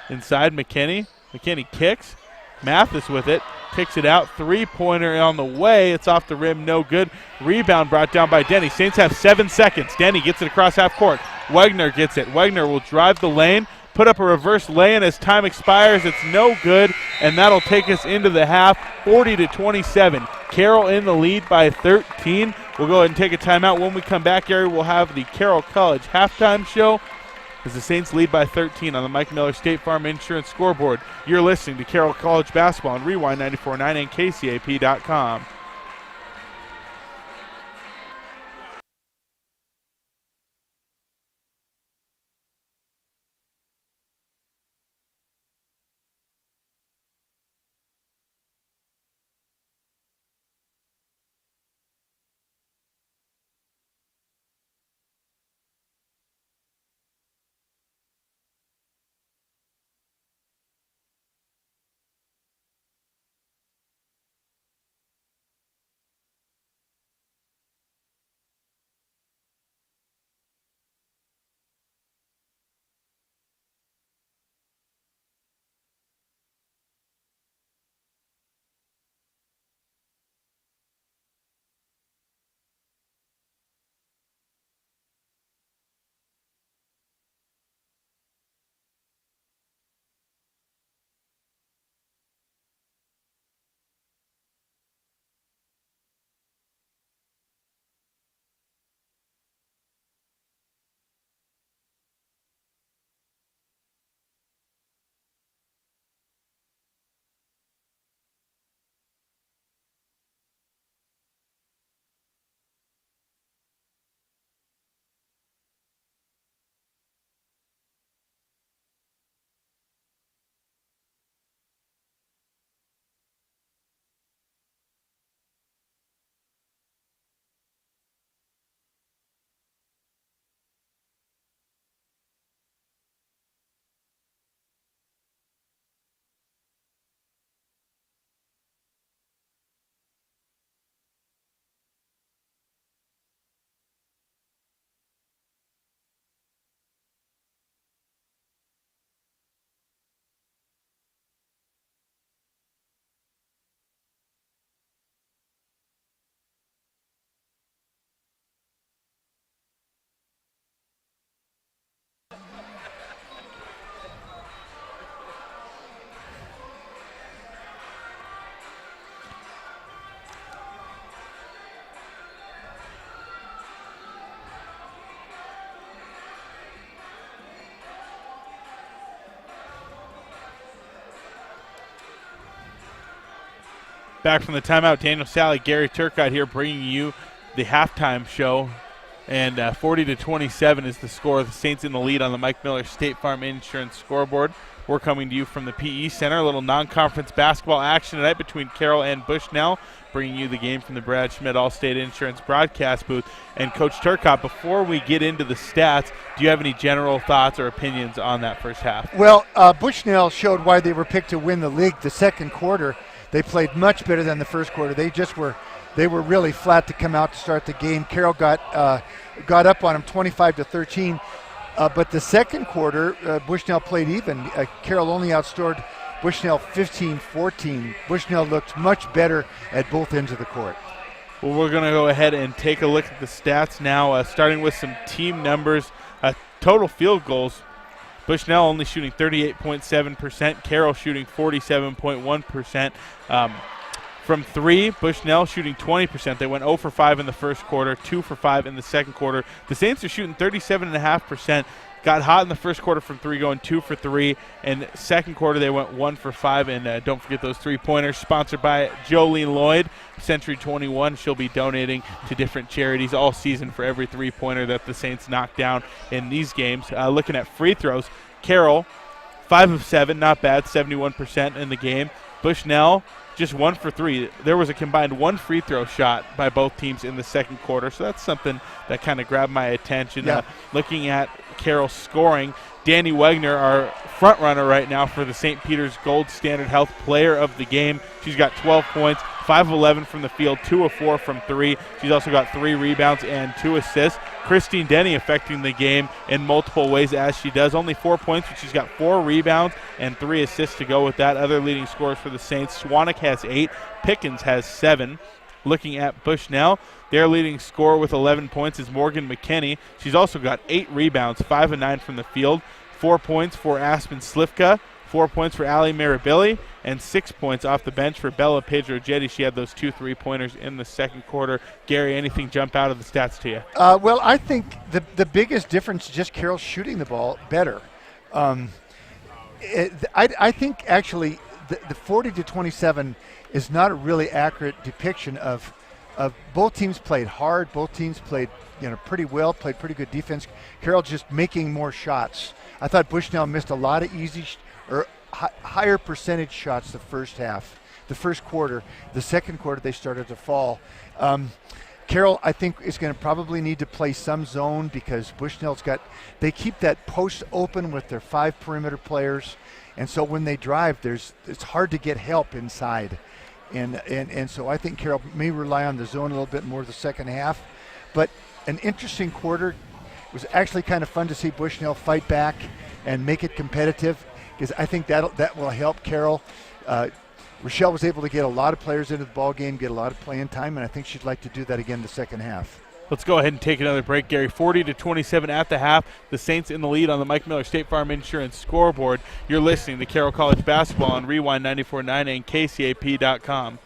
Inside, McKinney. McKinney kicks. Mathis with it. Kicks it out. Three-pointer on the way. It's off the rim. No good. Rebound brought down by Denney. Saints have 7 seconds. Denney gets it across half court. Wagner gets it. Wagner will drive the lane. Put up a reverse lay-in as time expires. It's no good, and that'll take us into the half, 40-27. Carroll in the lead by 13. We'll go ahead and take a timeout. When we come back, Gary, we'll have the Carroll College halftime show as the Saints lead by 13 on the Mike Miller State Farm Insurance scoreboard. You're listening to Carroll College Basketball on Rewind 94.9 and KCAP.com. Back from the timeout, Daniel Sally, Gary Turcott here bringing you the halftime show. And 40-27 is the score. The Saints in the lead on the Mike Miller State Farm Insurance scoreboard. We're coming to you from the PE Center. A little non-conference basketball action tonight between Carroll and Bushnell, bringing you the game from the Brad Schmidt All-State Insurance broadcast booth. And Coach Turcott, before we get into the stats, do you have any general thoughts or opinions on that first half? Well, Bushnell showed why they were picked to win the league the second quarter. They played much better than the first quarter. They were really flat to come out to start the game. Carroll got up on them 25-13. But the second quarter, Bushnell played even. Carroll only outscored Bushnell 15-14. Bushnell looked much better at both ends of the court. Well, we're going to go ahead and take a look at the stats now, starting with some team numbers. Total field goals, Bushnell only shooting 38.7%, Carroll shooting 47.1%. From three, Bushnell shooting 20%. They went 0 for 5 in the first quarter, 2 for 5 in the second quarter. The Saints are shooting 37.5%. Got hot in the first quarter from three, going 2 for 3. And second quarter, they went 1 for 5. And don't forget those three-pointers. Sponsored by Jolene Lloyd, Century 21. She'll be donating to different charities all season for every three-pointer that the Saints knock down in these games. Looking at free throws, Carroll, 5 of 7, not bad, 71% in the game. Bushnell, just 1 for 3. There was a combined 1 free throw shot by both teams in the second quarter, so that's something that kind of grabbed my attention. Yeah. Looking at Carroll's scoring, Denney Wagner, our front runner right now for the St. Peter's Gold Standard Health Player of the Game. She's got 12 points, 5 of 11 from the field, 2 of 4 from 3. She's also got 3 rebounds and 2 assists. Christine Denney affecting the game in multiple ways as she does. Only 4 points, but she's got 4 rebounds and 3 assists to go with that. Other leading scorers for the Saints, Swanwick has 8, Pickens has 7. Looking at Bushnell, their leading scorer with 11 points is Morgan McKinney. She's also got 8 rebounds, 5 of 9 from the field, 4 points for Aspen Slivka, 4 points for Allie Mirabili, and 6 points off the bench for Bella Pedro-Jetty. She had those 2 3-pointers in the second quarter. Gary, anything jump out of the stats to you? Well, I think the biggest difference is just Carroll shooting the ball better. I think actually the 40-27 is not a really accurate depiction of both teams played hard. Both teams played pretty well, played pretty good defense. Carroll just making more shots. I thought Bushnell missed a lot of easy or higher percentage shots the first half, the first quarter. The second quarter they started to fall. Carroll, I think, is going to probably need to play some zone because Bushnell's they keep that post open with their 5 perimeter players, and so when they drive, it's hard to get help inside. And so I think Carroll may rely on the zone a little bit more the second half. But an interesting quarter. It was actually kind of fun to see Bushnell fight back and make it competitive because I think that will help Carroll. Rochelle was able to get a lot of players into the ball game, get a lot of playing time, and I think she'd like to do that again the second half. Let's go ahead and take another break, Gary. 40-27 at the half. The Saints in the lead on the Mike Miller State Farm Insurance scoreboard. You're listening to Carroll College Basketball on Rewind 94.9 and KCAP.com.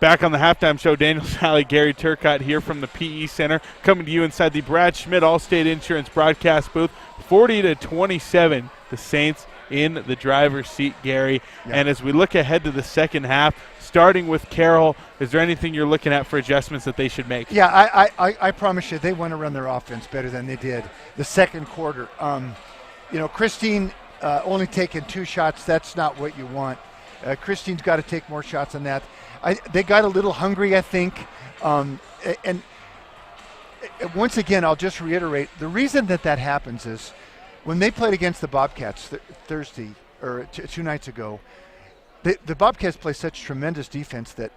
Back on the halftime show, Daniel Sally, Gary Turcotte here from the PE Center, coming to you inside the Brad Schmidt Allstate Insurance broadcast booth. 40-27, the Saints in the driver's seat, Gary. Yeah. And as we look ahead to the second half, starting with Carroll, is there anything you're looking at for adjustments that they should make? Yeah, I promise you, they want to run their offense better than they did the second quarter. Christine only taking 2 shots, that's not what you want. Christine's got to take more shots than that. They got a little hungry, I think. And once again, I'll just reiterate, the reason that happens is when they played against the Bobcats Thursday or 2 nights ago, the Bobcats play such tremendous defense that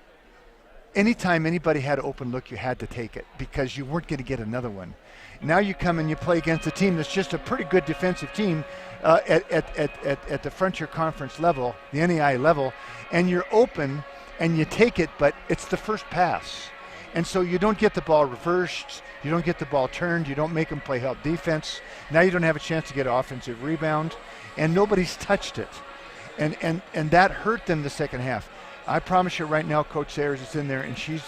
anytime anybody had an open look, you had to take it because you weren't going to get another one. Now you come and you play against a team that's just a pretty good defensive team at the Frontier Conference level, the NEI level, and you're open and you take it, but it's the first pass. And so you don't get the ball reversed, you don't get the ball turned, you don't make them play help defense. Now you don't have a chance to get an offensive rebound, and nobody's touched it. And that hurt them the second half. I promise you right now, Coach Sayers is in there, and she's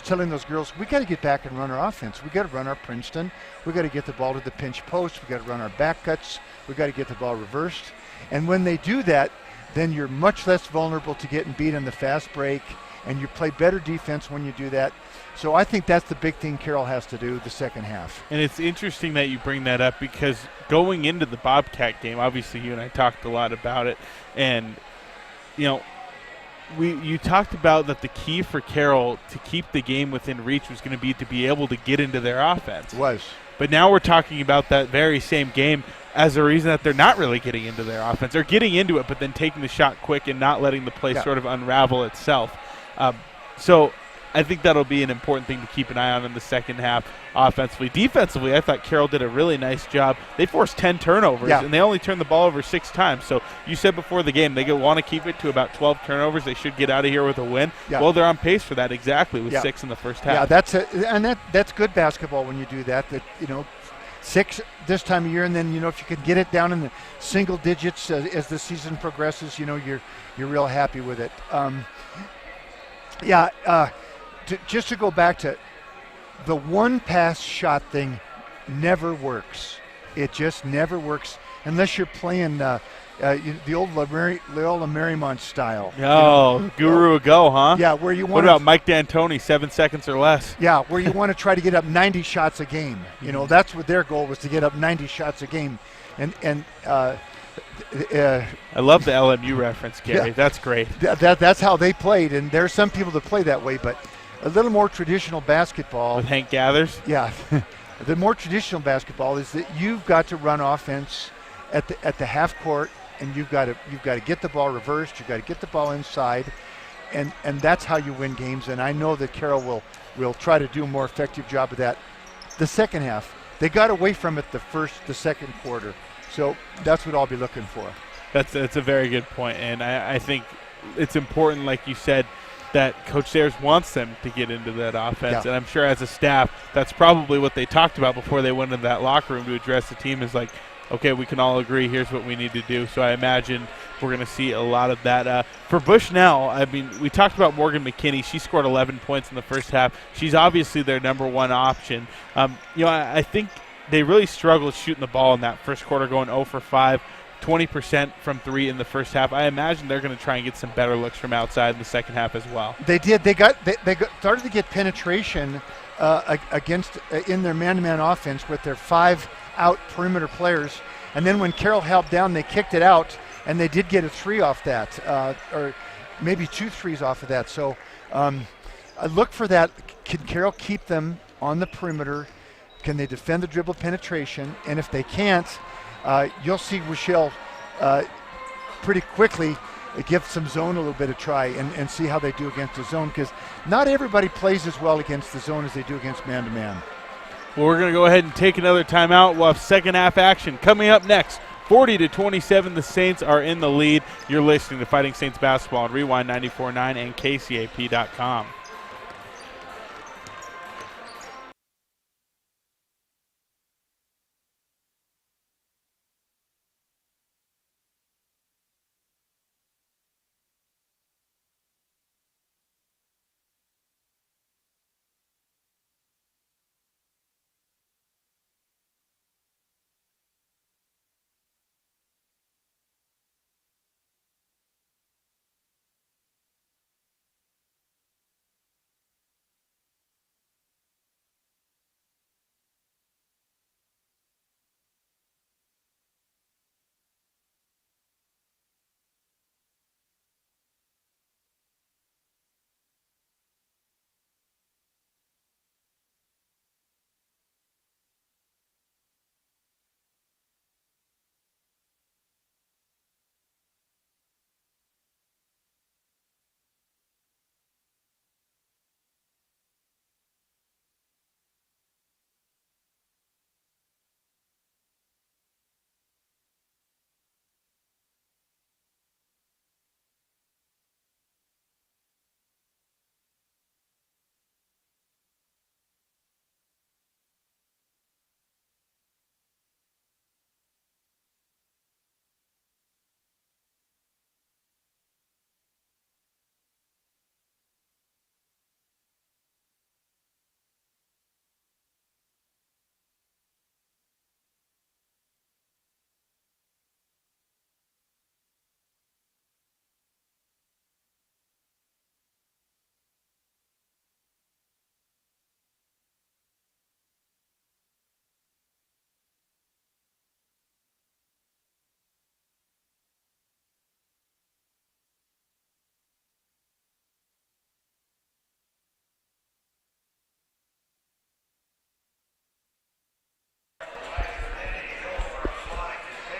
telling those girls, we got to get back and run our offense. We got to run our Princeton. We got to get the ball to the pinch post. We got to run our back cuts. We got to get the ball reversed. And when they do that, then you're much less vulnerable to getting beat in the fast break, and you play better defense when you do that. So I think that's the big thing Carroll has to do the second half. And it's interesting that you bring that up because going into the Bobcat game, obviously you and I talked a lot about it, and you talked about that the key for Carroll to keep the game within reach was going to be able to get into their offense. It was. But now we're talking about that very same game as a reason that they're not really getting into their offense. They're getting into it, but then taking the shot quick and not letting the play sort of unravel itself. So I think that'll be an important thing to keep an eye on in the second half offensively. Defensively, I thought Carroll did a really nice job. They forced 10 turnovers, and they only turned the ball over 6 times. So you said before the game they want to keep it to about 12 turnovers. They should get out of here with a win. Yeah. Well, they're on pace for that exactly with 6 in the first half. Yeah, that's good basketball when you do that. 6 this time of year, and then if you could get it down in the single digits as the season progresses, you're real happy with it. Just to go back to the one pass shot thing, never works. It just never works unless you're playing the old Loyola Marymount style. Oh, Guru go, huh? Yeah, where you want. What about Mike D'Antoni, 7 seconds or less? Yeah, where you want to try to get up 90 shots a game. That's what their goal was, to get up 90 shots a game, and I love the LMU reference, Gary. Yeah, that's great. That's how they played, and there are some people that play that way, but a little more traditional basketball. With Hank Gathers? Yeah. The more traditional basketball is that you've got to run offense at the half court, and you've got to get the ball reversed, you've got to get the ball inside, and that's how you win games. And I know that Carroll will try to do a more effective job of that. The second half, they got away from it the second quarter. So that's what I'll be looking for. That's a very good point, and I think it's important, like you said, that Coach Sayers wants them to get into that offense. Yeah. And I'm sure as a staff, that's probably what they talked about before they went into that locker room to address the team, is like, okay, we can all agree, here's what we need to do. So I imagine we're going to see a lot of that. For Bushnell, I mean, we talked about Morgan McKinney. She scored 11 points in the first half. She's obviously their number one option. I think they really struggled shooting the ball in that first quarter, going 0 for 5. 20% from 3 in the first half. I imagine they're going to try and get some better looks from outside in the second half as well. They did. They started to get penetration against in their man-to-man offense with their 5 out perimeter players. And then when Carroll held down, they kicked it out, and they did get a 3 off that, or maybe 2 threes off of that. So I look for that. Can Carroll keep them on the perimeter? Can they defend the dribble penetration? And if they can't, you'll see Rochelle pretty quickly give some zone a little bit of try and see how they do against the zone, because not everybody plays as well against the zone as they do against man-to-man. Well, we're going to go ahead and take another timeout. We'll have second half action coming up next. 40-27, the Saints are in the lead. You're listening to Fighting Saints Basketball on Rewind 94.9 and KCAP.com.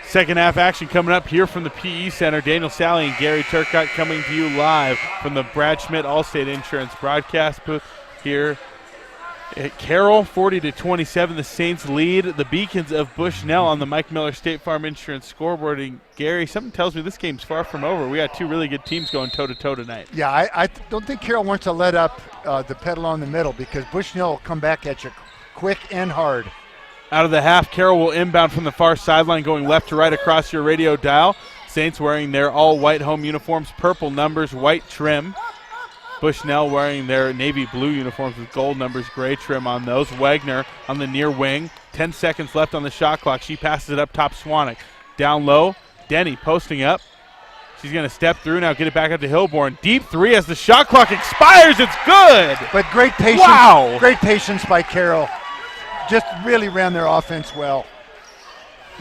Second half action coming up here from the PE Center. Daniel Sally and Gary Turcotte coming to you live from the Brad Schmidt Allstate Insurance broadcast booth here at Carroll. 40-27, the Saints lead the Beacons of Bushnell on the Mike Miller State Farm Insurance scoreboard. And Gary, something tells me this game's far from over. We got two really good teams going toe-to-toe tonight. Yeah, I don't think Carroll wants to let up the pedal on the middle, because Bushnell will come back at you quick and hard. Out of the half, Carroll will inbound from the far sideline, going left to right across your radio dial. Saints wearing their all-white home uniforms, purple numbers, white trim. Bushnell wearing their navy blue uniforms with gold numbers, gray trim on those. Wagner on the near wing. 10 seconds left on the shot clock. She passes it up top, Swanek. Down low, Denney posting up. She's going to step through now, get it back up to Hilborn. Deep three as the shot clock expires. It's good. But great patience. Wow. Great patience by Carroll. Just really ran their offense well.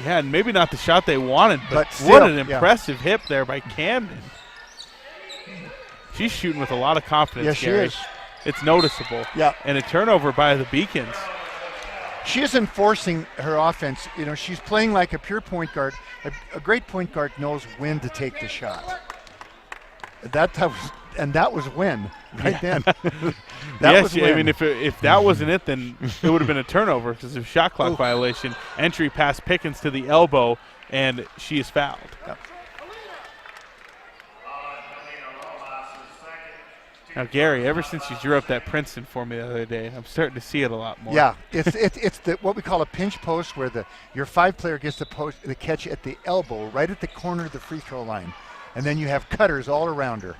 Yeah, and maybe not the shot they wanted, but still, what an impressive hip there by Camden. She's shooting with a lot of confidence, Yes, she Gary. is. It's noticeable. Yeah. And a turnover by the Beacons. She isn't forcing her offense. You know, she's playing like a pure point guard. A great point guard knows when to take the shot. That was when, right then. That was when. I mean, if that wasn't it, then it would have been a turnover because of shot clock violation. Entry past Pickens to the elbow, and she is fouled. Yep. Now, Gary, ever since you drew up that Princeton for me the other day, I'm starting to see it a lot more. Yeah, it's what we call a pinch post, where your 5-player gets the catch at the elbow, right at the corner of the free throw line, and then you have cutters all around her.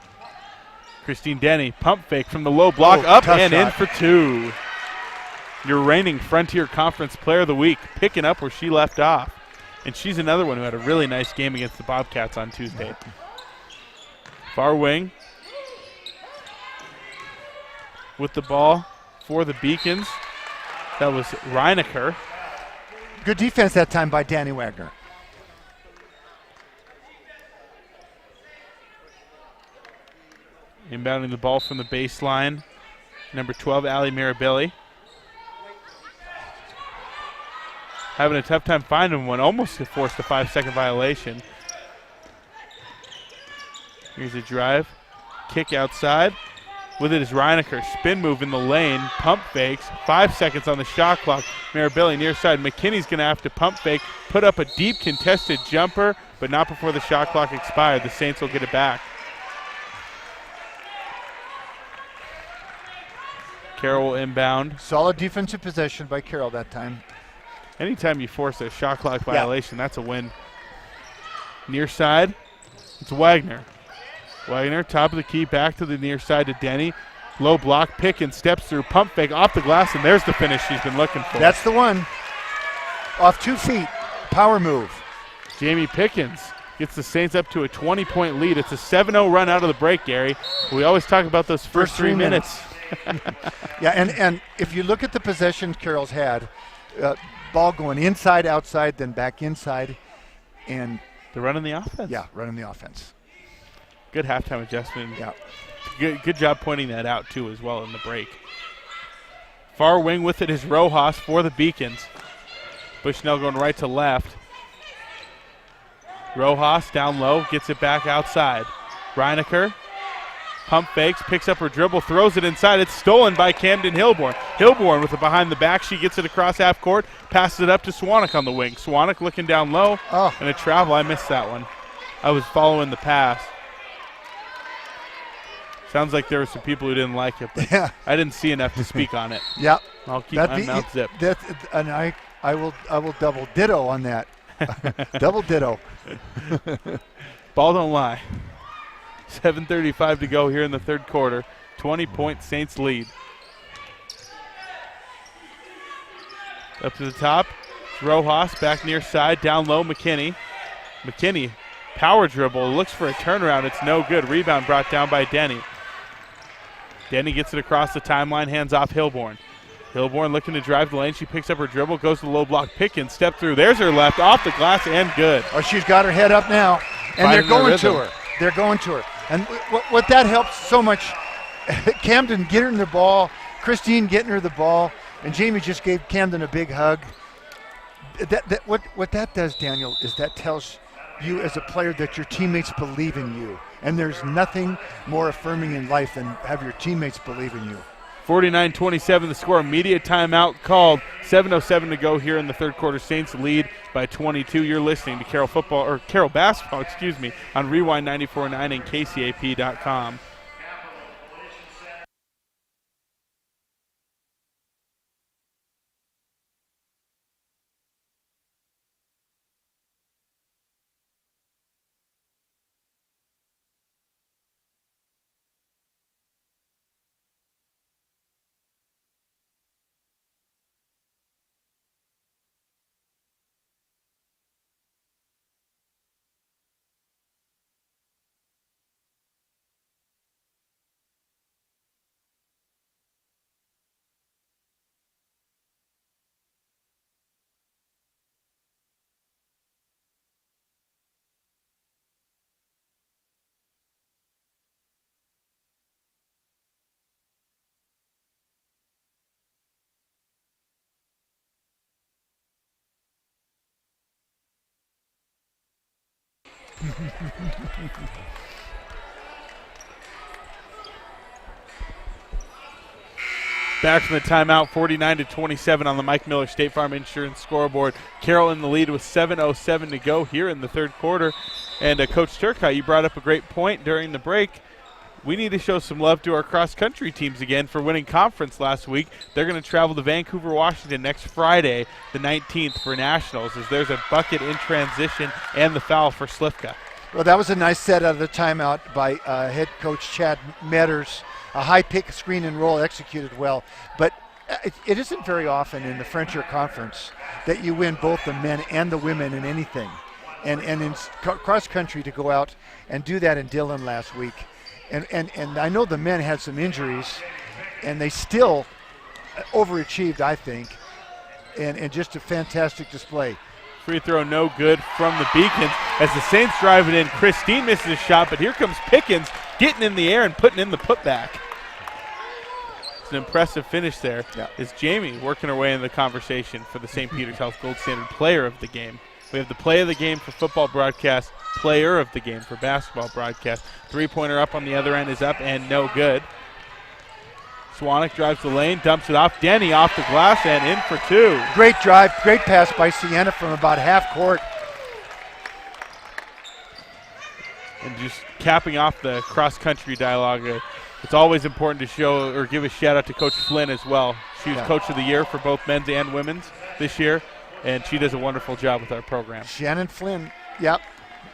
Christine Denney, pump fake from the low block, up and shot. in for two. Your reigning Frontier Conference Player of the Week, picking up where she left off. And she's another one who had a really nice game against the Bobcats on Tuesday. Far wing with the ball for the Beacons. That was Reinecker. Good defense that time by Danny Wagner. Inbounding the ball from the baseline, number 12, Allie Mirabili. Having a tough time finding one, almost forced a 5-second violation. Here's a drive, kick outside. With it is Reinecker, spin move in the lane, pump fakes, 5 seconds on the shot clock. Mirabili near side, McKinney's going to have to pump fake, put up a deep contested jumper, but not before the shot clock expired. The Saints will get it back. Carroll will inbound. Solid defensive possession by Carroll that time. Anytime you force a shot clock violation, that's a win. Near side, it's Wagner. Wagner, top of the key, back to the near side to Denney. Low block, Pickens steps through, pump fake off the glass, and there's the finish she's been looking for. That's the one. Off 2 feet, power move. Jamie Pickens gets the Saints up to a 20-point lead. It's a 7-0 run out of the break, Gary. We always talk about those first 3 minutes. Yeah, and if you look at the possessions Carroll's had, ball going inside, outside, then back inside, and they're running the offense. Yeah, running the offense. Good halftime adjustment. Yeah. Good job pointing that out, too, as well in the break. Far wing with it is Rojas for the Beacons. Bushnell going right to left. Rojas down low, gets it back outside. Reinecker, pump fakes, picks up her dribble, throws it inside. It's stolen by Camden Hilborn. Hilborn with it behind the back. She gets it across half court, passes it up to Swanek on the wing. Swanek looking down low, and a travel. I missed that one. I was following the pass. Sounds like there were some people who didn't like it, but I didn't see enough to speak on it. Yeah. I'll keep my mouth zipped. And I will double ditto on that. Double ditto. Ball don't lie. 7:35 to go here in the third quarter. 20-point Saints lead. Up to the top. Rojas back near side. Down low, McKinney. McKinney, power dribble. Looks for a turnaround. It's no good. Rebound brought down by Denney. Denney gets it across the timeline. Hands off Hilborn. Hilborn looking to drive the lane. She picks up her dribble. Goes to the low block. Pickens step through. There's her left. Off the glass and good. Oh, she's got her head up now. And they're going to her. They're going to her. And what that helps so much, Camden getting her the ball, Christine getting her the ball, and Jamie just gave Camden a big hug. what that does, Daniel, is that tells you as a player that your teammates believe in you. And there's nothing more affirming in life than have your teammates believe in you. 49-27 the score. Immediate timeout called. 7:07 to go here in the third quarter. Saints lead by 22. You're listening to Carroll basketball, on Rewind 94.9 and KCAP.com. Back from the timeout, 49-27 on the Mike Miller State Farm Insurance scoreboard. Carroll in the lead with 7:07 to go here in the third quarter. And Coach Turcotte, you brought up a great point during the break. We need to show some love to our cross-country teams again for winning conference last week. They're going to travel to Vancouver, Washington next Friday, the 19th, for Nationals, as there's a bucket in transition and the foul for Slivka. Well, that was a nice set out of the timeout by head coach Chad Metters. A high pick, screen, and roll executed well. But it isn't very often in the Frontier Conference that you win both the men and the women in anything. And in cross-country to go out and do that in Dillon last week. And I know the men had some injuries, and they still overachieved, I think, and just a fantastic display. Free throw no good from the Beacons as the Saints drive it in. Christine misses a shot, but here comes Pickens getting in the air and putting in the putback. It's an impressive finish there. Yeah. Is Jamie working her way in the conversation for the St. Peter's Health Gold Standard Player of the Game. We have the play of the game for football broadcast, player of the game for basketball broadcast. Three-pointer up on the other end is up and no good. Swanek drives the lane, dumps it off. Denney off the glass and in for two. Great drive, great pass by Sienna from about half court. And just capping off the cross-country dialogue, it's always important to show or give a shout-out to Coach Flynn as well. She was Coach of the Year for both men's and women's this year, and she does a wonderful job with our program. Shannon Flynn, yep,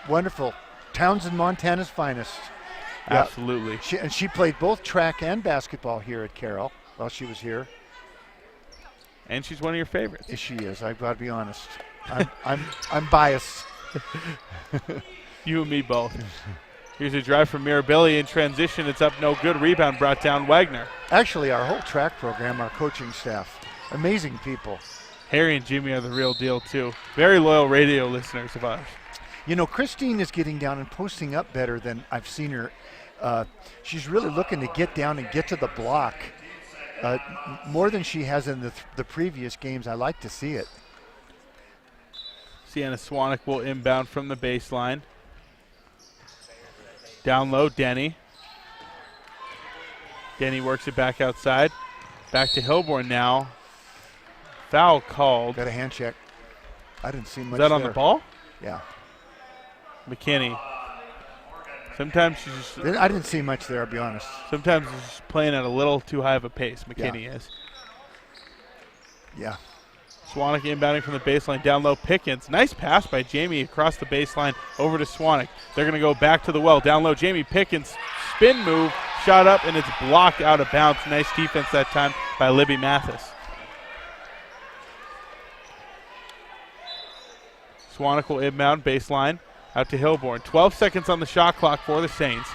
wonderful. Townsend, Montana's finest. Absolutely. She played both track and basketball here at Carroll while she was here. And she's one of your favorites. Yes, she is. I've got to be honest. I'm biased. You and me both. Here's a drive from Mirabili in transition. It's up, no good. Rebound brought down Wagner. Actually, our whole track program, our coaching staff, amazing people. Harry and Jimmy are the real deal too. Very loyal radio listeners of ours. You know, Christine is getting down and posting up better than I've seen her. She's really looking to get down and get to the block more than she has in the previous games. I like to see it. Sienna Swanek will inbound from the baseline. Down low, Denney. Denney works it back outside. Back to Hilborn now. Foul called. Got a hand check. I didn't see much Is that on there. the ball? Yeah. McKinney. Sometimes she's just. I didn't see much there, I'll be honest. Sometimes she's just playing at a little too high of a pace. McKinney is. Yeah. Swanek inbounding from the baseline, down low. Pickens. Nice pass by Jamie across the baseline over to Swanek. They're going to go back to the well. Down low, Jamie Pickens. Spin move, shot up, and it's blocked out of bounds. Nice defense that time by Libby Mathis. Swanek will inbound, baseline, out to Hilborn. 12 seconds on the shot clock for the Saints.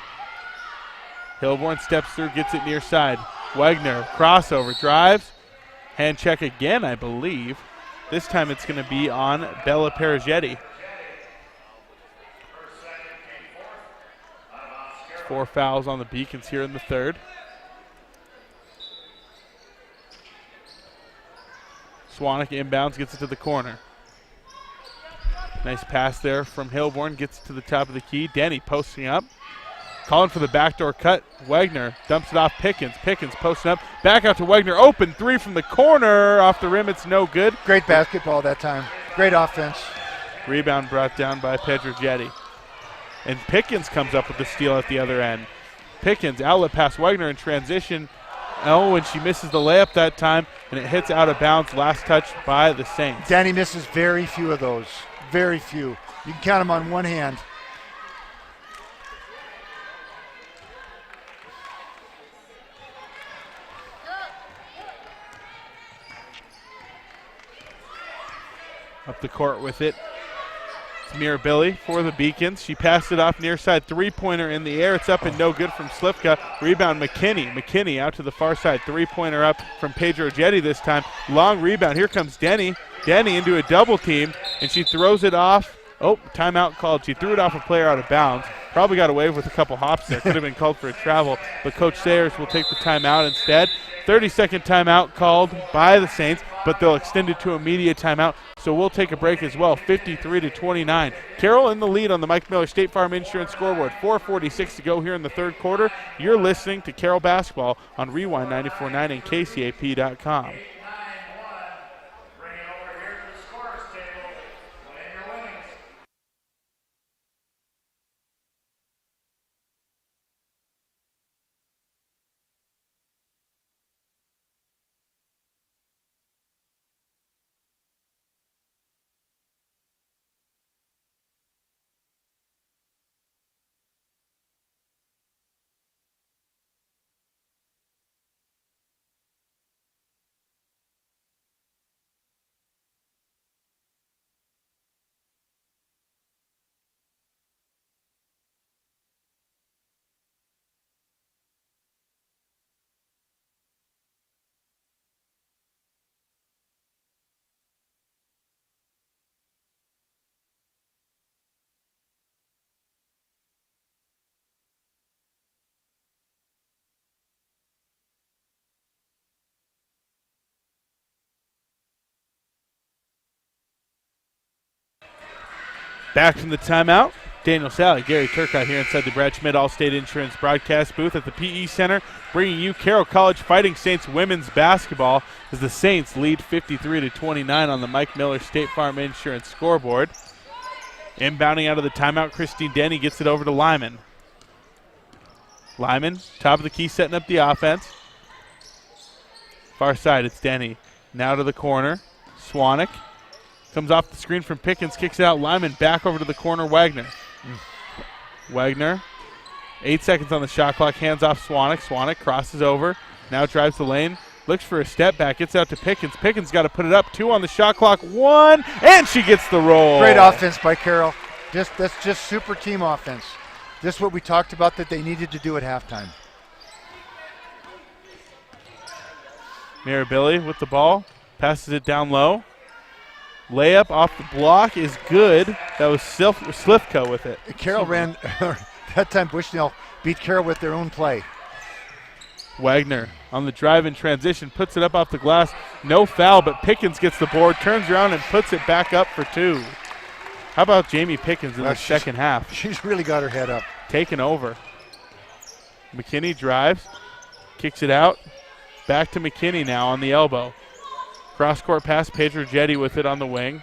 Hilborn steps through, gets it near side. Wagner, crossover, drives. Hand check again, I believe. This time it's going to be on Bella Paragetti. 4 fouls on the Beacons here in the third. Swanek inbounds, gets it to the corner. Nice pass there from Hilborn. Gets to the top of the key. Denney posting up. Calling for the backdoor cut. Wagner dumps it off Pickens. Pickens posting up. Back out to Wagner. Open three from the corner. Off the rim. It's no good. Great basketball that time. Great offense. Rebound brought down by Pedrogetti. And Pickens comes up with the steal at the other end. Pickens, outlet pass Wagner in transition. Oh, and she misses the layup that time, and it hits out of bounds. Last touch by the Saints. Denney misses very few of those. Very few. You can count them on one hand. Up the court with it. It's Mirabili for the Beacons. She passed it off near side. Three-pointer in the air. It's up and no good from Slivka. Rebound McKinney. McKinney out to the far side. Three-pointer up from Pedrogetti this time. Long rebound. Here comes Denney. Denney into a double team, and she throws it off. Oh, timeout called. She threw it off a player out of bounds. Probably got away with a couple hops there. Could have been called for a travel, but Coach Sayers will take the timeout instead. 30-second timeout called by the Saints, but they'll extend it to immediate timeout. So we'll take a break as well. 53-29. Carroll in the lead on the Mike Miller State Farm Insurance scoreboard. 4:46 to go here in the third quarter. You're listening to Carroll Basketball on Rewind 94.9 and KCAP.com. Back from the timeout, Daniel Sally, Gary Turcotte here inside the Brad Schmidt All-State Insurance broadcast booth at the PE Center, bringing you Carroll College Fighting Saints women's basketball as the Saints lead 53-29 on the Mike Miller State Farm Insurance scoreboard. Inbounding out of the timeout, Christine Denney gets it over to Lyman. Lyman, top of the key, setting up the offense. Far side, it's Denney. Now to the corner, Swanek. Comes off the screen from Pickens, kicks it out. Lyman back over to the corner, Wagner. Wagner, 8 seconds on the shot clock, hands off Swanek. Swanek crosses over, now drives the lane, looks for a step back, gets out to Pickens. Pickens got to put it up, 2 on the shot clock, 1, and she gets the roll. Great offense by Carroll. That's just super team offense. This is what we talked about that they needed to do at halftime. Mirabili with the ball, passes it down low. Layup off the block is good. That was Slivka with it. Carroll ran, that time Bushnell beat Carroll with their own play. Wagner on the drive in transition, puts it up off the glass. No foul, but Pickens gets the board, turns around and puts it back up for 2. How about Jamie Pickens in the second half? She's really got her head up. Taken over. McKinney drives, kicks it out. Back to McKinney now on the elbow. Cross-court pass, Pedrogetti with it on the wing.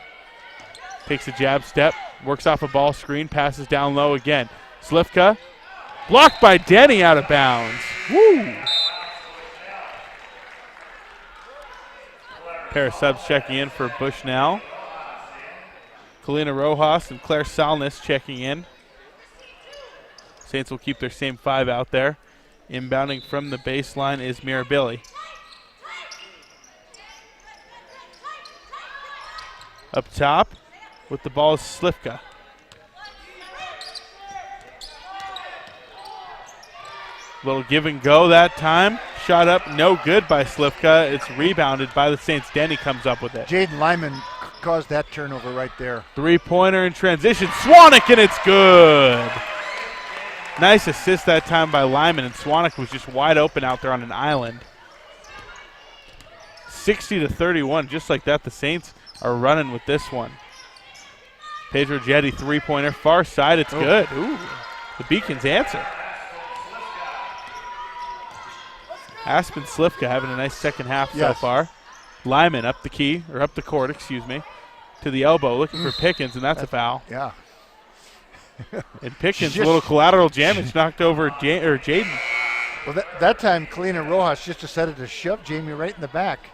Takes a jab step, works off a ball screen, passes down low again. Slivka, blocked by Denney out of bounds. Woo! Pair of subs checking in for Bushnell. Kalina Rojas and Claire Salness checking in. Saints will keep their same 5 out there. Inbounding from the baseline is Mirabili. Up top with the ball is Slivka. Little give and go that time. Shot up, no good by Slivka. It's rebounded by the Saints. Denney comes up with it. Jaden Lyman caused that turnover right there. Three-pointer in transition. Swanek, and it's good. Nice assist that time by Lyman, and Swanek was just wide open out there on an island. 60-31, just like that, the Saints are running with this one. Pedro Jetty three-pointer, far side, it's good. Ooh, the Beacons answer. Aspen Slivka having a nice second half so far. Lyman up the key, or up the court, excuse me, to the elbow, looking for Pickens, and that's a foul. Yeah. And Pickens, a little collateral damage, knocked over Jaden. Well, that time, Kalina Rojas just decided to shove Jamie right in the back.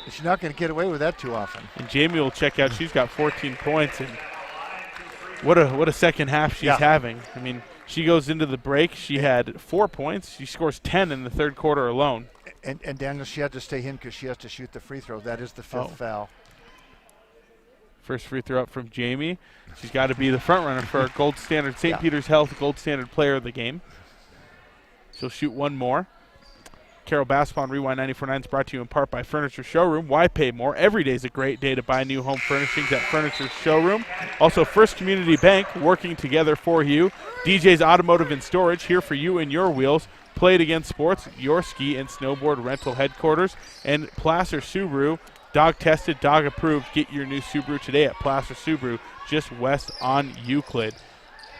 She's not going to get away with that too often. And Jamie will check out. She's got 14 points, and what a second half she's having. I mean, she goes into the break. She had 4 points. She scores 10 in the third quarter alone. And Daniel, she had to stay in because she has to shoot the free throw. That is the fifth foul. First free throw up from Jamie. She's got to be the front runner for our gold standard St. Peter's Health gold standard player of the game. She'll shoot one more. Carroll Basketball on Rewind 94.9 is brought to you in part by Furniture Showroom. Why pay more? Every day is a great day to buy new home furnishings at Furniture Showroom. Also, First Community Bank, working together for you. DJ's Automotive and Storage, here for you and your wheels. Play It Again Sports, your ski and snowboard rental headquarters. And Placer Subaru, dog tested, dog approved. Get your new Subaru today at Placer Subaru, just west on Euclid.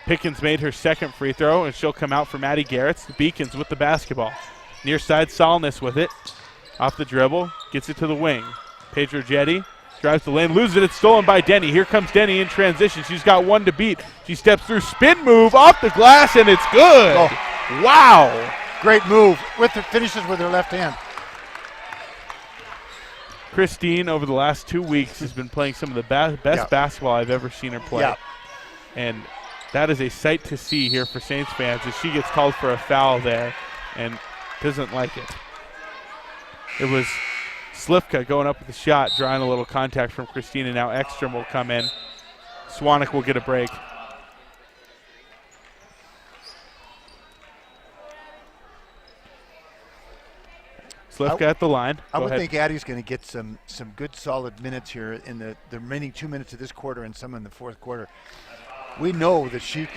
Pickens made her second free throw, and she'll come out for Maddie Garrett's. The Beacons with the basketball. Near side, Solness with it. Off the dribble, gets it to the wing. Pedro Jetty drives the lane, loses it. It's stolen by Denney. Here comes Denney in transition. She's got one to beat. She steps through, spin move off the glass, and it's good. Oh. Wow. Great move. Finishes with her left hand. Christine, over the last 2 weeks, has been playing some of the best basketball I've ever seen her play. And that is a sight to see here for Saints fans as she gets called for a foul there and doesn't like it. It was Slivka going up with the shot, drawing a little contact from Christine, and now Ekstrom will come in. Swanek will get a break. Slivka at the line. I would think Addie's going to get some good solid minutes here in the remaining 2 minutes of this quarter and some in the fourth quarter. We know that she's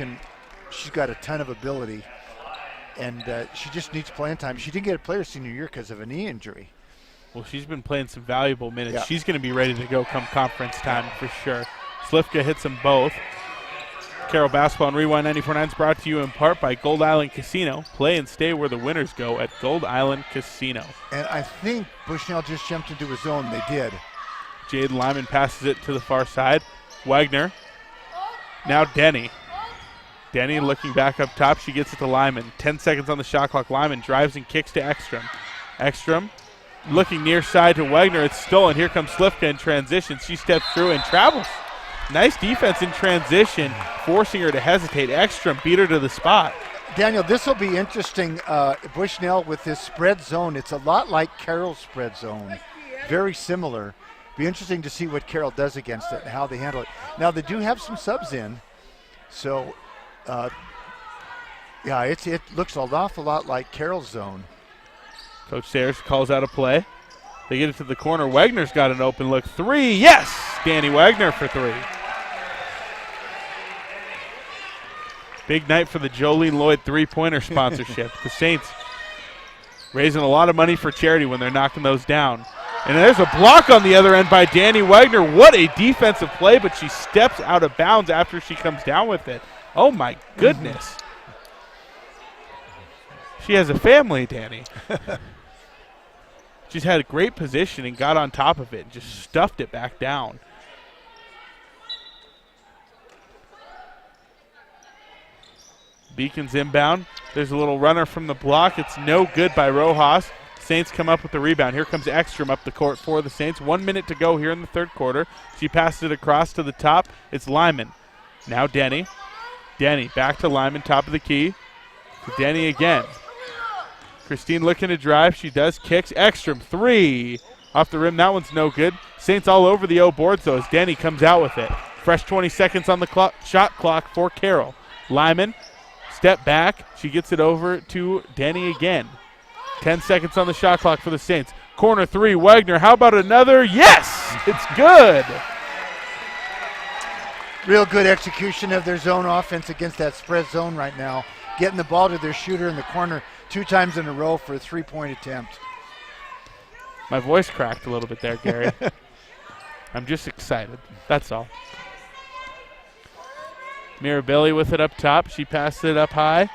got a ton of ability, and she just needs playing time. She didn't get a player senior year because of a knee injury. Well, she's been playing some valuable minutes. Yeah. She's going to be ready to go come conference time for sure. Slivka hits them both. Carroll Basketball and Rewind 94.9 is brought to you in part by Gold Island Casino. Play and stay where the winners go at Gold Island Casino. And I think Bushnell just jumped into his zone. They did. Jaden Lyman passes it to the far side. Wagner. Now Denney. Denney looking back up top. She gets it to Lyman. 10 seconds on the shot clock. Lyman drives and kicks to Ekstrom. Ekstrom looking near side to Wagner. It's stolen. Here comes Slivka in transition. She steps through and travels. Nice defense in transition, forcing her to hesitate. Ekstrom beat her to the spot. Daniel, this will be interesting. Bushnell with this spread zone. It's a lot like Carroll's spread zone. Very similar. Be interesting to see what Carroll does against it and how they handle it. Now, they do have some subs in. So, it looks an awful lot like Carroll's zone. Coach Sayers calls out a play. They get it to the corner. Wagner's got an open look. Three, yes! Danny Wagner for three. Big night for the Jolene Lloyd three-pointer sponsorship. The Saints raising a lot of money for charity when they're knocking those down. And there's a block on the other end by Danny Wagner. What a defensive play, but she steps out of bounds after she comes down with it. Oh, my goodness. She has a family, Danny. She's had a great position and got on top of it and just stuffed it back down. Beacons inbound. There's a little runner from the block. It's no good by Rojas. Saints come up with the rebound. Here comes Ekstrom up the court for the Saints. 1 minute to go here in the third quarter. She passes it across to the top. It's Lyman. Now Denney. Denney back to Lyman, top of the key. To Denney again. Christine looking to drive. She does. Kicks. Ekstrom. Three. Off the rim. That one's no good. Saints all over the O boards, though, as Denney comes out with it. Fresh 20 seconds on the shot clock for Carroll. Lyman. Step back. She gets it over to Denney again. 10 seconds on the shot clock for the Saints. Corner three. Wagner. How about another? Yes! It's good. Real good execution of their zone offense against that spread zone right now. Getting the ball to their shooter in the corner 2 times in a row for a three-point attempt. My voice cracked a little bit there, Gary. I'm just excited. That's all. Mirabili with it up top. She passes it up high.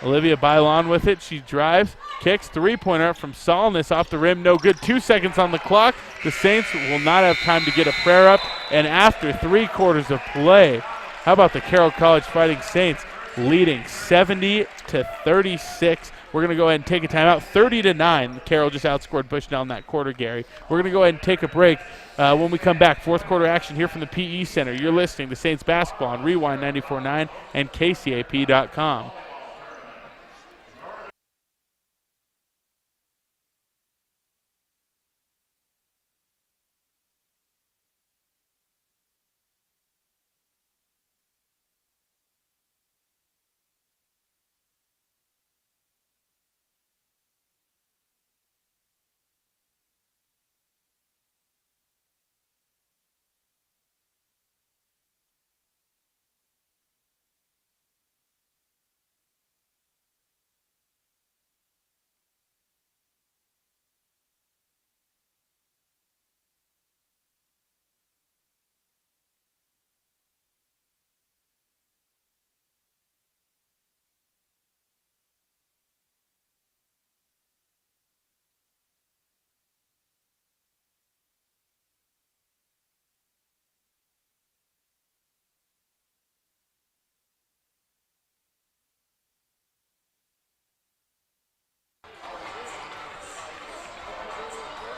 Olivia Bailon with it. She drives, kicks, three-pointer from Solness off the rim. No good. 2 seconds on the clock. The Saints will not have time to get a prayer up. And after 3 quarters of play, how about the Carroll College Fighting Saints leading 70-36. We're going to go ahead and take a timeout. 30-9. Carroll just outscored Bushnell in that quarter, Gary. We're going to go ahead and take a break. When we come back, fourth quarter action here from the PE Center. You're listening to Saints Basketball on Rewind 94.9 and KCAP.com.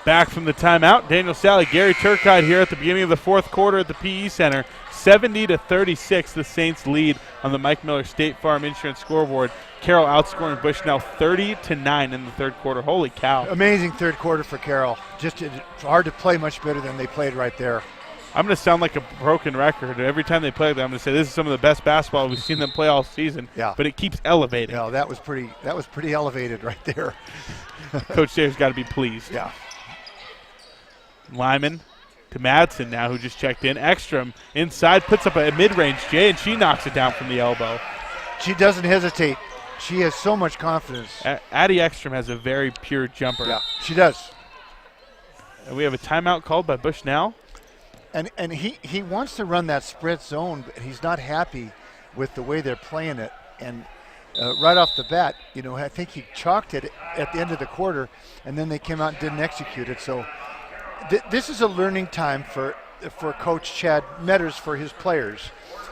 Back from the timeout, Daniel Sally, Gary Turcotte here at the beginning of the fourth quarter at the PE Center. 70-36, the Saints lead on the Mike Miller State Farm Insurance scoreboard. Carroll outscoring Bushnell 30-9 in the third quarter. Holy cow. Amazing third quarter for Carroll. Just it's hard to play much better than they played right there. I'm going to sound like a broken record. Every time they play them, I'm going to say this is some of the best basketball we've seen them play all season. Yeah. But it keeps elevating. Yeah, that was pretty elevated right there. Coach Sayers got to be pleased. Yeah. Lyman to Madsen now, who just checked in. Ekstrom inside, puts up a mid-range J, and she knocks it down from the elbow. She doesn't hesitate. She has so much confidence. Addie Ekstrom has a very pure jumper. Yeah, she does. And we have a timeout called by Bushnell. And he wants to run that spread zone, but he's not happy with the way they're playing it. And right off the bat, I think he chalked it at the end of the quarter, and then they came out and didn't execute it. So this is a learning time for Coach Chad Metters for his players.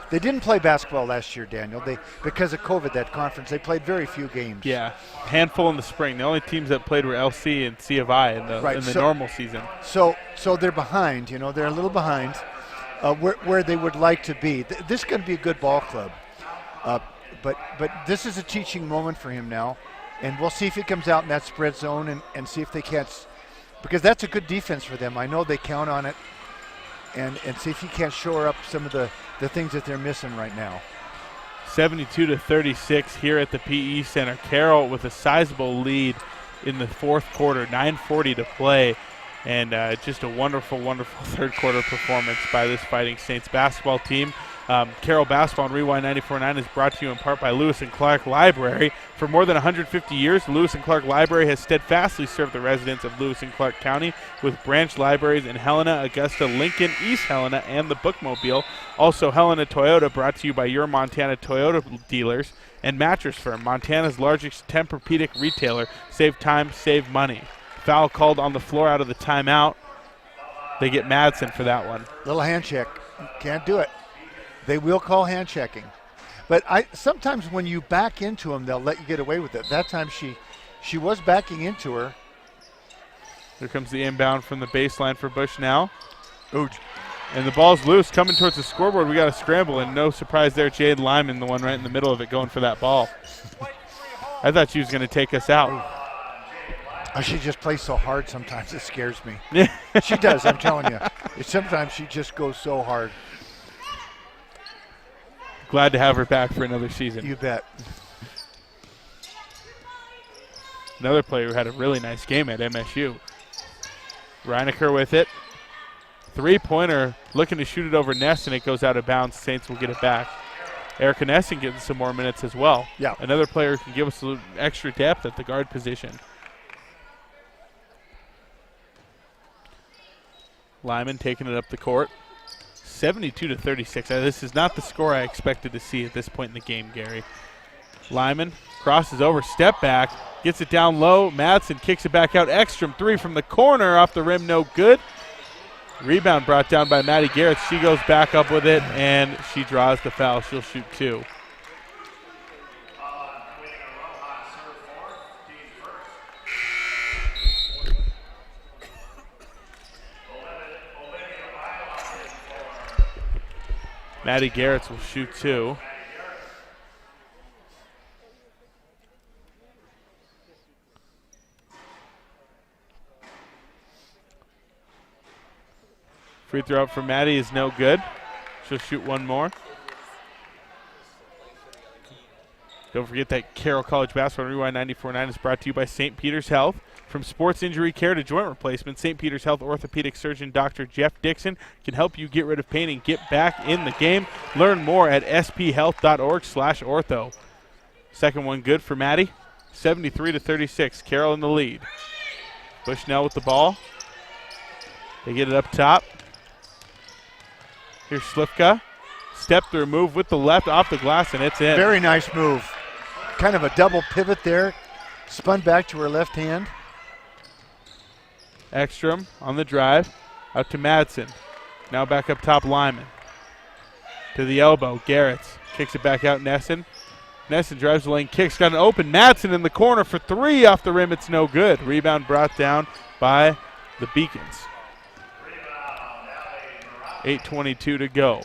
They didn't play basketball last year, Daniel. Because of COVID, that conference, they played very few games. Yeah, handful in the spring. The only teams that played were LC and C of I in the normal season. So they're behind. They're a little behind where they would like to be. This is going to be a good ball club, but this is a teaching moment for him now, and we'll see if he comes out in that spread zone and see if they can't, because that's a good defense for them. I know they count on it, and see if he can't shore up some of the things that they're missing right now. 72-36 here at the PE Center. Carroll with a sizable lead in the fourth quarter, 9:40 to play, and just a wonderful, wonderful third quarter performance by this Fighting Saints basketball team. Carroll Basketball on Rewind 94.9 is brought to you in part by Lewis and Clark Library. For more than 150 years, Lewis and Clark Library has steadfastly served the residents of Lewis and Clark County with branch libraries in Helena, Augusta, Lincoln, East Helena, and the Bookmobile. Also, Helena Toyota, brought to you by your Montana Toyota dealers, and Mattress Firm, Montana's largest Tempur-Pedic retailer. Save time, save money. Foul called on the floor out of the timeout. They get Madsen for that one. Little hand check. Can't do it. They will call hand checking. But sometimes when you back into them, they'll let you get away with it. That time she was backing into her. Here comes the inbound from the baseline for Bushnell. Ooh. And the ball's loose, coming towards the scoreboard. We got a scramble, and no surprise there, Jade Lyman, the one right in the middle of it, going for that ball. I thought she was going to take us out. Oh, she just plays so hard sometimes, it scares me. She does, I'm telling you. Sometimes she just goes so hard. Glad to have her back for another season. You bet. Another player who had a really nice game at MSU. Reinecker with it. Three-pointer, looking to shoot it over Ness, and it goes out of bounds. Saints will get it back. Erica Nessing getting some more minutes as well. Yeah. Another player who can give us a little extra depth at the guard position. Lyman taking it up the court. 72-36. This is not the score I expected to see at this point in the game, Gary. Lyman crosses over, step back, gets it down low. Madsen kicks it back out. Ekstrom three from the corner, off the rim, no good. Rebound brought down by Maddie Garrett. She goes back up with it, and she draws the foul. She'll shoot two. Maddie Garrett will shoot two. Free throw up from Maddie is no good. She'll shoot one more. Don't forget that Carroll College Basketball Rewind 94.9 is brought to you by St. Peter's Health. From sports injury care to joint replacement, St. Peter's Health orthopedic surgeon Dr. Jeff Dixon can help you get rid of pain and get back in the game. Learn more at sphealth.org/ortho. Second one good for Maddie. 73-36. Carroll in the lead. Bushnell with the ball. They get it up top. Here's Slivka. Step through move with the left off the glass, and it's in. Very nice move. Kind of a double pivot there. Spun back to her left hand. Ekstrom on the drive. Out to Madsen. Now back up top, Lyman. To the elbow, Garretts. Kicks it back out, Nessen. Nessen drives the lane, kicks, got an open. Madsen in the corner for three off the rim. It's no good. Rebound brought down by the Beacons. 8:22 to go.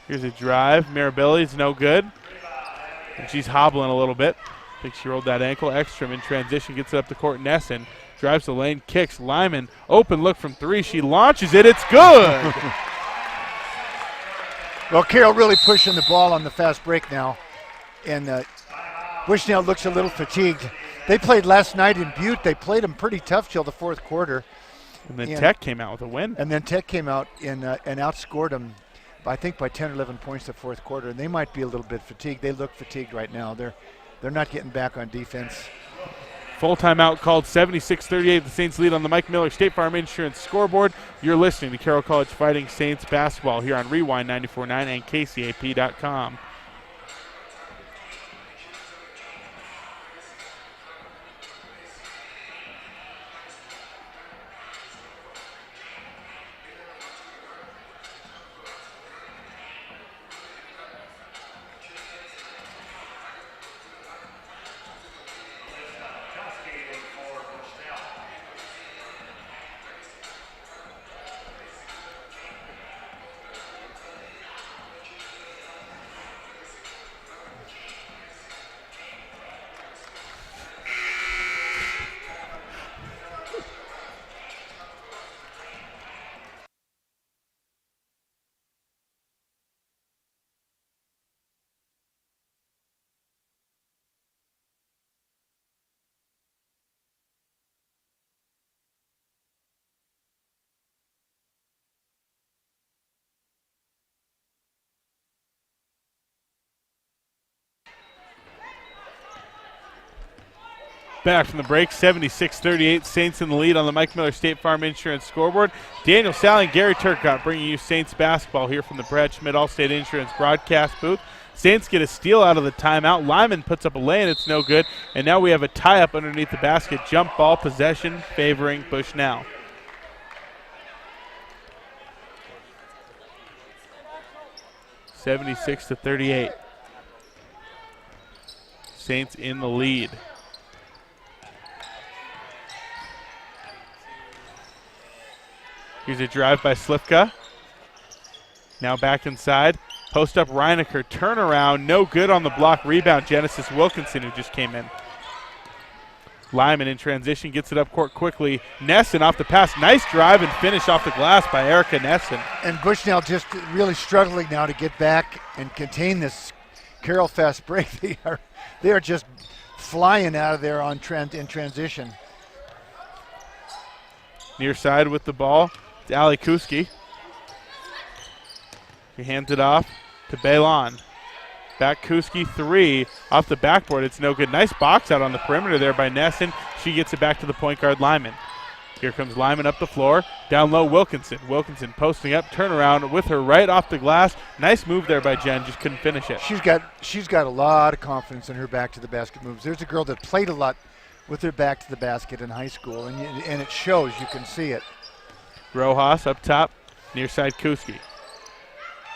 Here's a drive. Mirabili's no good. And she's hobbling a little bit. I think she rolled that ankle. Ekstrom in transition, gets it up the court. Nessen drives the lane, kicks. Lyman, open look from three. She launches it. It's good. Well, Carroll really pushing the ball on the fast break now. And Bushnell looks a little fatigued. They played last night in Butte. They played them pretty tough till the fourth quarter. And then Tech came out with a win. And then Tech came out and outscored them, I think, by 10 or 11 points the fourth quarter. And they might be a little bit fatigued. They look fatigued right now. They're not getting back on defense. Full timeout called. 76-38. The Saints lead on the Mike Miller State Farm Insurance scoreboard. You're listening to Carroll College Fighting Saints basketball here on Rewind 94.9 and KCAP.com. Back from the break, 76-38, Saints in the lead on the Mike Miller State Farm Insurance scoreboard. Daniel Sally and Gary Turcotte bringing you Saints basketball here from the Brad Schmidt Allstate Insurance broadcast booth. Saints get a steal out of the timeout. Lyman puts up a lay, and it's no good. And now we have a tie-up underneath the basket. Jump ball possession favoring Bushnell. (76-38). Saints in the lead. Here's a drive by Slivka. Now back inside. Post up Reinecker. Turnaround. No good on the block. Rebound. Genesis Wilkinson, who just came in. Lyman in transition. Gets it up court quickly. Nessen off the pass. Nice drive and finish off the glass by Erica Nessen. And Bushnell just really struggling now to get back and contain this Carroll fast break. They are just flying out of there in transition. Near side with the ball. It's Ali Kuski. He hands it off to Bailon. Back Kuski, three. Off the backboard, it's no good. Nice box out on the perimeter there by Nessen. She gets it back to the point guard, Lyman. Here comes Lyman up the floor. Down low, Wilkinson. Wilkinson posting up, turnaround with her right off the glass. Nice move there by Jen, just couldn't finish it. She's got a lot of confidence in her back to the basket moves. There's a girl that played a lot with her back to the basket in high school, and it shows. You can see it. Rojas up top, near side Kuski.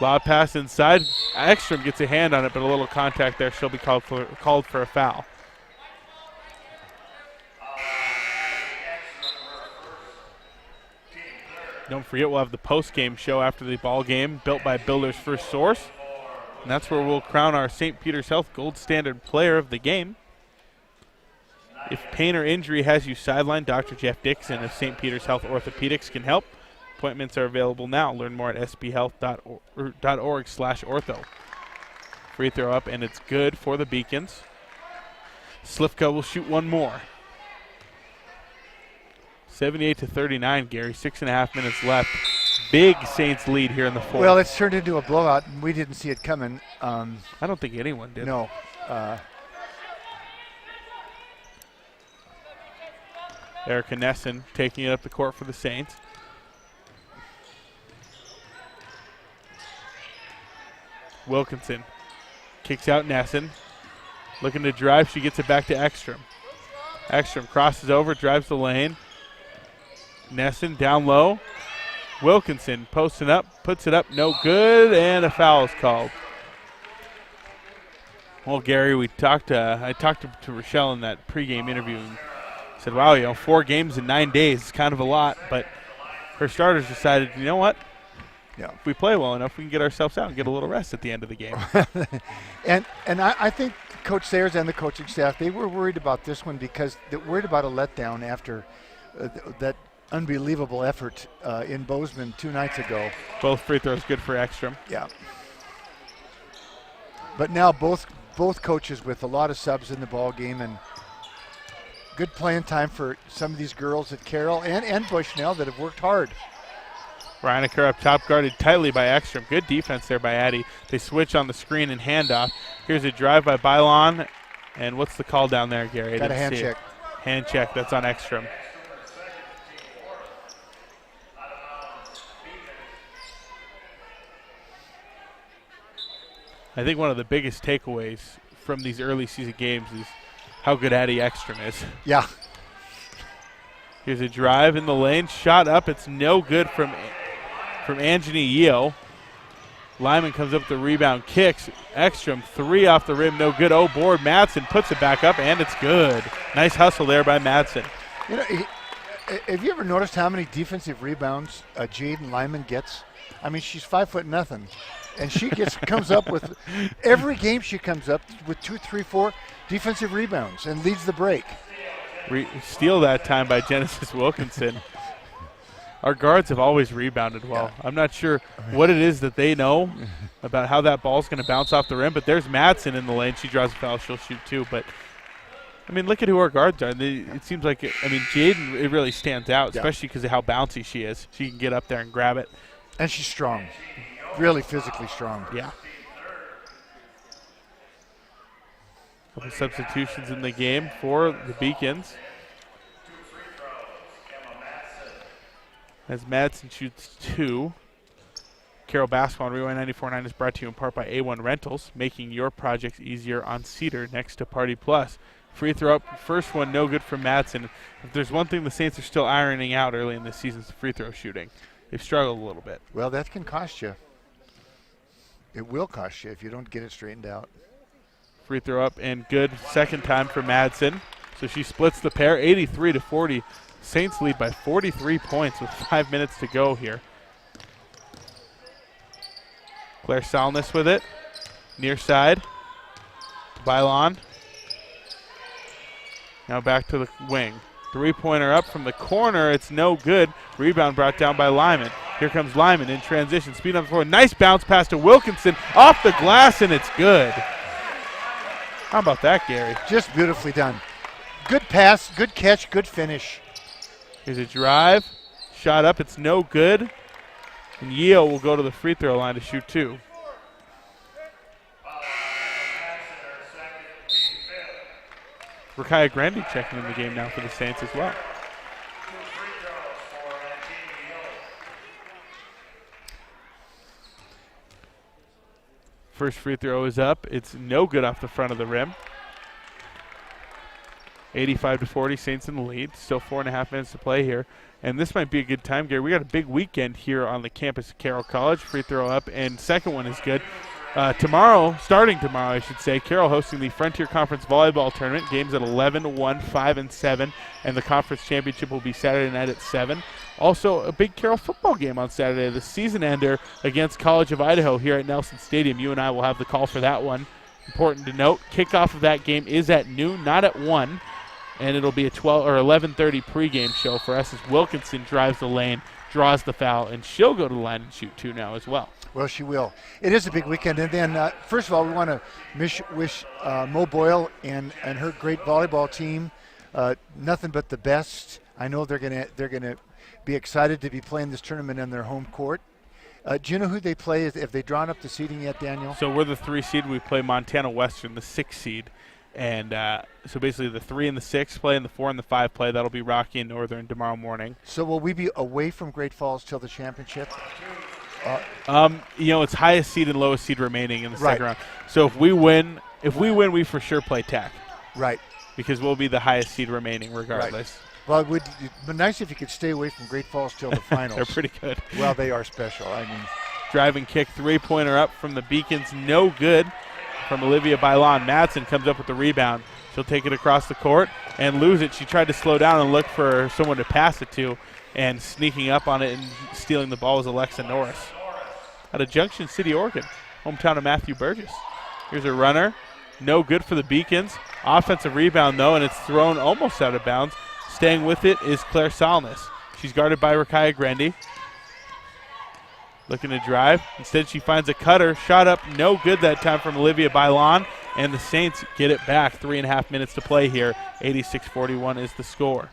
Lob pass inside. Ekstrom gets a hand on it, but a little contact there. She'll be called for a foul. Don't forget, we'll have the post-game show after the ball game, built by Builder's First Source. And that's where we'll crown our St. Peter's Health Gold Standard Player of the Game. If pain or injury has you sidelined, Dr. Jeff Dixon of St. Peter's Health Orthopedics can help. Appointments are available now. Learn more at sbhealth.org/ortho. Free throw up, and it's good for the Beacons. Slifka will shoot one more. 78-39, Gary. 6.5 minutes left. Big Saints lead here in the fourth. Well, it's turned into a blowout, and we didn't see it coming. I don't think anyone did. No. Erica Nesson taking it up the court for the Saints. Wilkinson kicks out Nesson. Looking to drive. She gets it back to Ekstrom. Ekstrom crosses over, drives the lane. Nesson down low. Wilkinson posting up, puts it up, no good, and a foul is called. Well, Gary, I talked to Rochelle in that pregame interview and said, wow, 4 games in 9 days is kind of a lot, but her starters decided, you know what? Yeah. If we play well enough, we can get ourselves out and get a little rest at the end of the game. and I think Coach Sayers and the coaching staff, they were worried about this one because they're worried about a letdown after that unbelievable effort in Bozeman 2 nights ago. Both free throws good for Ekstrom. Yeah. But now both coaches with a lot of subs in the ball game and good playing time for some of these girls at Carroll and Bushnell that have worked hard. Reinecker up top, guarded tightly by Ekstrom. Good defense there by Addy. They switch on the screen and handoff. Here's a drive by Bylon. And what's the call down there, Gary? Got a hand check. Hand check. That's on Ekstrom. I think one of the biggest takeaways from these early season games is how good Addie Ekstrom is. Yeah. Here's a drive in the lane. Shot up. It's no good from Anjani Yeo. Lyman comes up with the rebound, kicks. Ekstrom, 3 off the rim, no good. Oh, board. Madsen puts it back up, and it's good. Nice hustle there by Madsen. You know, have you ever noticed how many defensive rebounds Jaden Lyman gets? I mean, she's 5'0", and she comes up with every game. She comes up with 2, 3, 4 defensive rebounds and leads the break. Steal that time by Genesis Wilkinson. Our guards have always rebounded well. Yeah. I'm not sure what it is that they know about how that ball's going to bounce off the rim, but there's Madsen in the lane. She draws a foul. She'll shoot too. But, I mean, look at who our guards are. It seems like, Jaden, it really stands out, especially because of how bouncy she is. She can get up there and grab it. And she's strong, really physically strong. Yeah. Couple substitutions in the game for the Beacons. As Madsen shoots 2. Carroll Basketball on Rewind 94.9 is brought to you in part by A1 Rentals, making your projects easier on Cedar next to Party Plus. Free throw up, first one no good from Madsen. If there's one thing the Saints are still ironing out early in this season, it's the free throw shooting. They've struggled a little bit. Well, that can cost you. It will cost you if you don't get it straightened out. Free throw up and good second time for Madsen. So she splits the pair, 83-40. Saints lead by 43 points with 5 minutes to go here. Claire Salness with it. Near side. Bylon. Now back to the wing. 3-pointer up from the corner. It's no good. Rebound brought down by Lyman. Here comes Lyman in transition. Speed on the floor. Nice bounce pass to Wilkinson. Off the glass, and it's good. How about that, Gary? Just beautifully done. Good pass, good catch, good finish. Here's a drive. Shot up. It's no good. And Yeo will go to the free throw line to shoot 2. Rakaya Grandy checking in the game now for the Saints as well. First free throw is up. It's no good off the front of the rim. 85-40, Saints in the lead. Still 4.5 minutes to play here. And this might be a good time, Gary. We got a big weekend here on the campus of Carroll College. Free throw up, and second one is good. Starting tomorrow, I should say, Carroll hosting the Frontier Conference Volleyball Tournament. Games at 11, 1, 5, and 7. And the conference championship will be Saturday night at 7. Also, a big Carroll football game on Saturday, the season ender against College of Idaho here at Nelson Stadium. You and I will have the call for that one. Important to note, kickoff of that game is at noon, not at 1. And it'll be a 12 or 11:30 pregame show for us as Wilkinson drives the lane, draws the foul, and she'll go to the line and shoot 2 now as well. Well, she will. It is a big weekend. And then, first of all, we want to wish Mo Boyle and her great volleyball team nothing but the best. I know they're gonna be excited to be playing this tournament in their home court. Do you know who they play? Have they drawn up the seeding yet, Daniel? So we're the 3 seed. We play Montana Western, the 6 seed. And so basically the 3 and the 6 play and the 4 and the 5 play. That'll be Rocky and Northern tomorrow morning. So will we be away from Great Falls till the championship? It's highest seed and lowest seed remaining in the second round. So if we win, we for sure play Tech. Right. Because we'll be the highest seed remaining regardless. Right. Well, it would be nice if you could stay away from Great Falls till the finals. They're pretty good. Well, they are special. I mean, driving kick, 3-pointer up from the Beacons, no good. From Olivia Bailon. Madsen comes up with the rebound. She'll take it across the court and lose it. She tried to slow down and look for someone to pass it to, and sneaking up on it and stealing the ball was Alexa Norris. Out of Junction City, Oregon, hometown of Matthew Burgess. Here's a runner. No good for the Beacons. Offensive rebound, though, and it's thrown almost out of bounds. Staying with it is Claire Salness. She's guarded by Rakaya Grendy. Looking to drive. Instead, she finds a cutter. Shot up, no good that time from Olivia Bailon. And the Saints get it back. 3.5 minutes to play here. 86-41 is the score.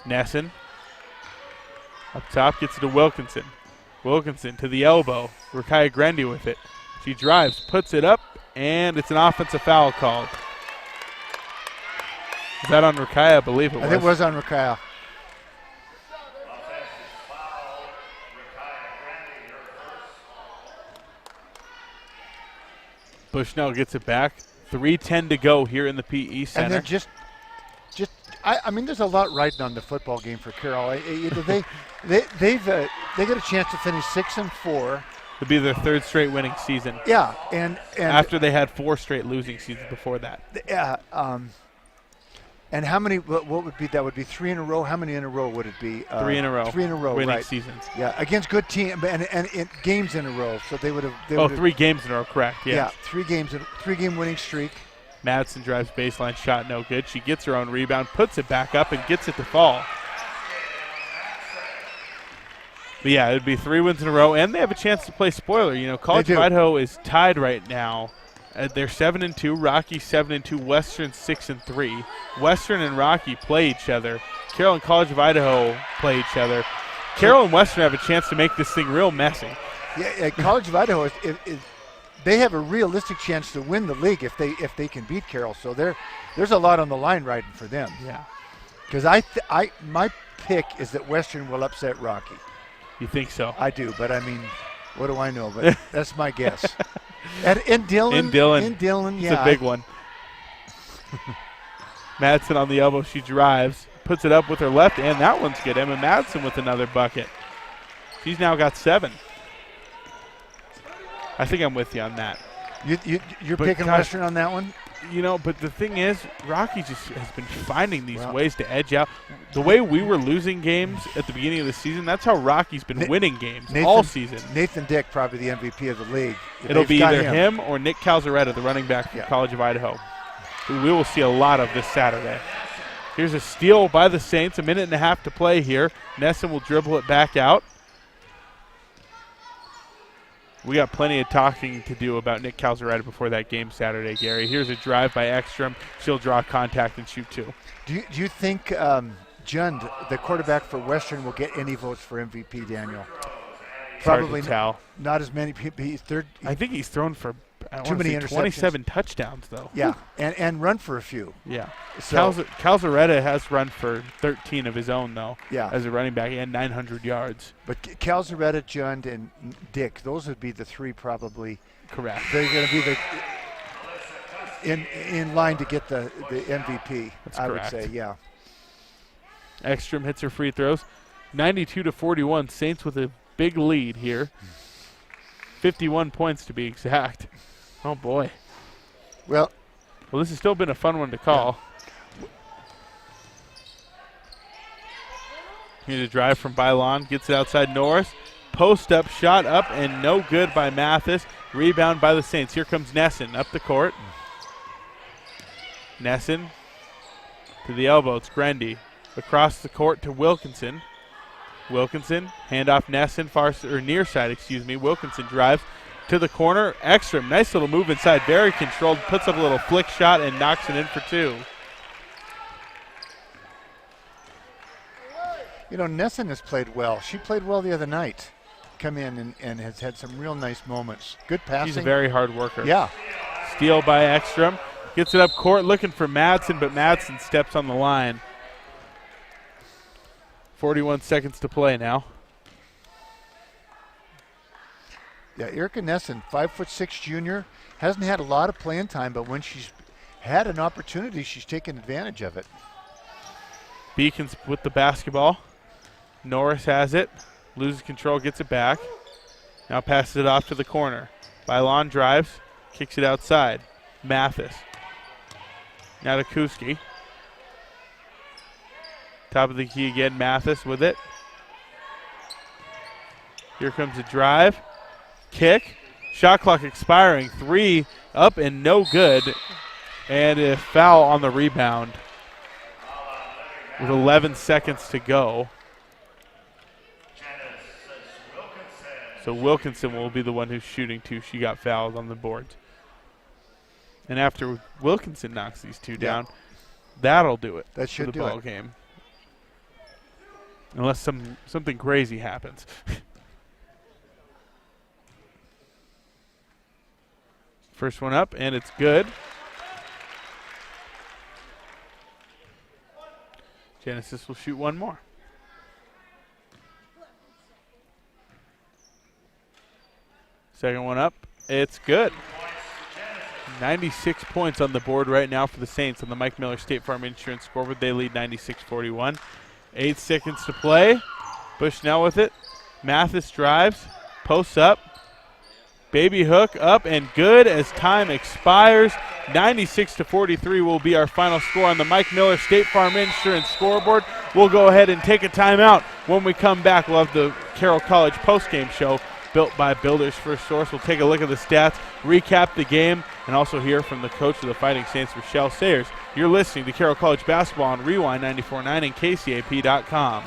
Nesson. Up top, gets it to Wilkinson. Wilkinson to the elbow. Rakaya Grendy with it. She drives, puts it up, and it's an offensive foul called. Is that on Rakaya? I believe it was. I think it was on Rakaya. Bushnell gets it back. 3:10 to go here in the PE Center. And they're I mean, there's a lot riding on the football game for Carroll. They get a chance to finish 6-4. It'll be their 3rd straight winning season. Yeah, and after they had 4 straight losing seasons before that. Yeah. And how many? What would be that? Would be 3 in a row. How many in a row would it be? 3 in a row. 3 in a row. Winning right. seasons. Yeah, against good teams and games in a row. So they would have. 3 games in a row. Correct. Yeah. 3-game winning streak. Madsen drives baseline, shot no good. She gets her own rebound, puts it back up, and gets it to fall. But yeah, it would be 3 wins in a row, and they have a chance to play spoiler. College of Idaho is tied right now. They're 7-2. Rocky 7-2. Western 6-3. Western and Rocky play each other. Carroll and College of Idaho play each other. Carroll and Western have a chance to make this thing real messy. Yeah, College of Idaho they have a realistic chance to win the league if they can beat Carroll. So there's a lot on the line riding for them. Yeah. Because my pick is that Western will upset Rocky. You think so? I do, but I mean, what do I know? But that's my guess. In Dillon, yeah. It's a big one. Madsen on the elbow. She drives, puts it up with her left, and that one's good. Emma Madsen with another bucket. She's now got 7. I think I'm with you on that. You're picking Western on that one? But the thing is, Rocky just has been finding these ways to edge out. The way we were losing games at the beginning of the season, that's how Rocky's been winning games all season. Nathan Dick, probably the MVP of the league. It'll be either him or Nick Calzaretta, the running back from College of Idaho, who we will see a lot of this Saturday. Here's a steal by the Saints. 1.5 minutes to play here. Nesson will dribble it back out. We got plenty of talking to do about Nick Calzaretta before that game Saturday, Gary. Here's a drive by Ekstrom. She'll draw contact and shoot 2. Do you think Jund, the quarterback for Western, will get any votes for MVP, Daniel? Probably not as many people. He's third. I think he's thrown for I too wanna many say interceptions. 27 touchdowns, though. Yeah, and run for a few. Yeah. So- Calzaretta has run for 13 of his own, though, Yeah. as a running back, and 900 yards. But Calzaretta, Jund, and Dick, those would be the three probably. Correct. They're going to be the in line to get the MVP. That's I correct. would say, yeah. Ekstrom hits her free throws. 92-41. Saints with a big lead here. 51 points to be exact. Oh, boy. Well, This has still been a fun one to call. Here's a drive from Bylon. Gets it outside Norris. Post up, shot up, and no good by Mathis. Rebound by the Saints. Here comes Nesson up the court. Nesson to the elbow. It's Grendy. Across the court to Wilkinson. Wilkinson, handoff Nesson, near side, Wilkinson drives to the corner. Ekstrom, nice little move inside, very controlled, puts up a little flick shot and knocks it in for two. you know, Nesson has played well. She played well the other night. Come in and has had some real nice moments. Good passing. She's a very hard worker. Yeah. Steal by Ekstrom. Gets it up court, looking for Madsen, but Madsen steps on the line. 41 seconds to play now. Yeah, Erica Nesson, 5'6" junior, hasn't had a lot of playing time, but when she's had an opportunity, she's taken advantage of it. Beacons with the basketball. Norris has it. Loses control, gets it back. Now passes it off to the corner. Bylon drives, kicks it outside. Mathis. Now to Kuski. Top of the key again, Mathis with it. Here comes a drive. Kick. Shot clock expiring. 3 up and no good. And a foul on the rebound with 11 seconds to go. So Wilkinson will be the one who's shooting two. She got fouled on the boards. And after Wilkinson knocks these two down, that'll do it That should for the do ball it. game. Unless something crazy happens. First one up, and it's good. Genesis will shoot one more. Second one up, it's good. 96 points on the board right now for the Saints on the Mike Miller State Farm Insurance scoreboard. They lead 96-41. 8 seconds to play. Bushnell with it. Mathis drives, posts up. Baby hook up and good as time expires. 96-43 will be our final score on the Mike Miller State Farm Insurance scoreboard. We'll go ahead and take a timeout. When we come back, we'll have the Carroll College postgame show built by Builders First Source. We'll take a look at the stats, recap the game, and also hear from the coach of the Fighting Saints, Rochelle Sayers. You're listening to Carroll College Basketball on Rewind 94.9 and KCAP.com.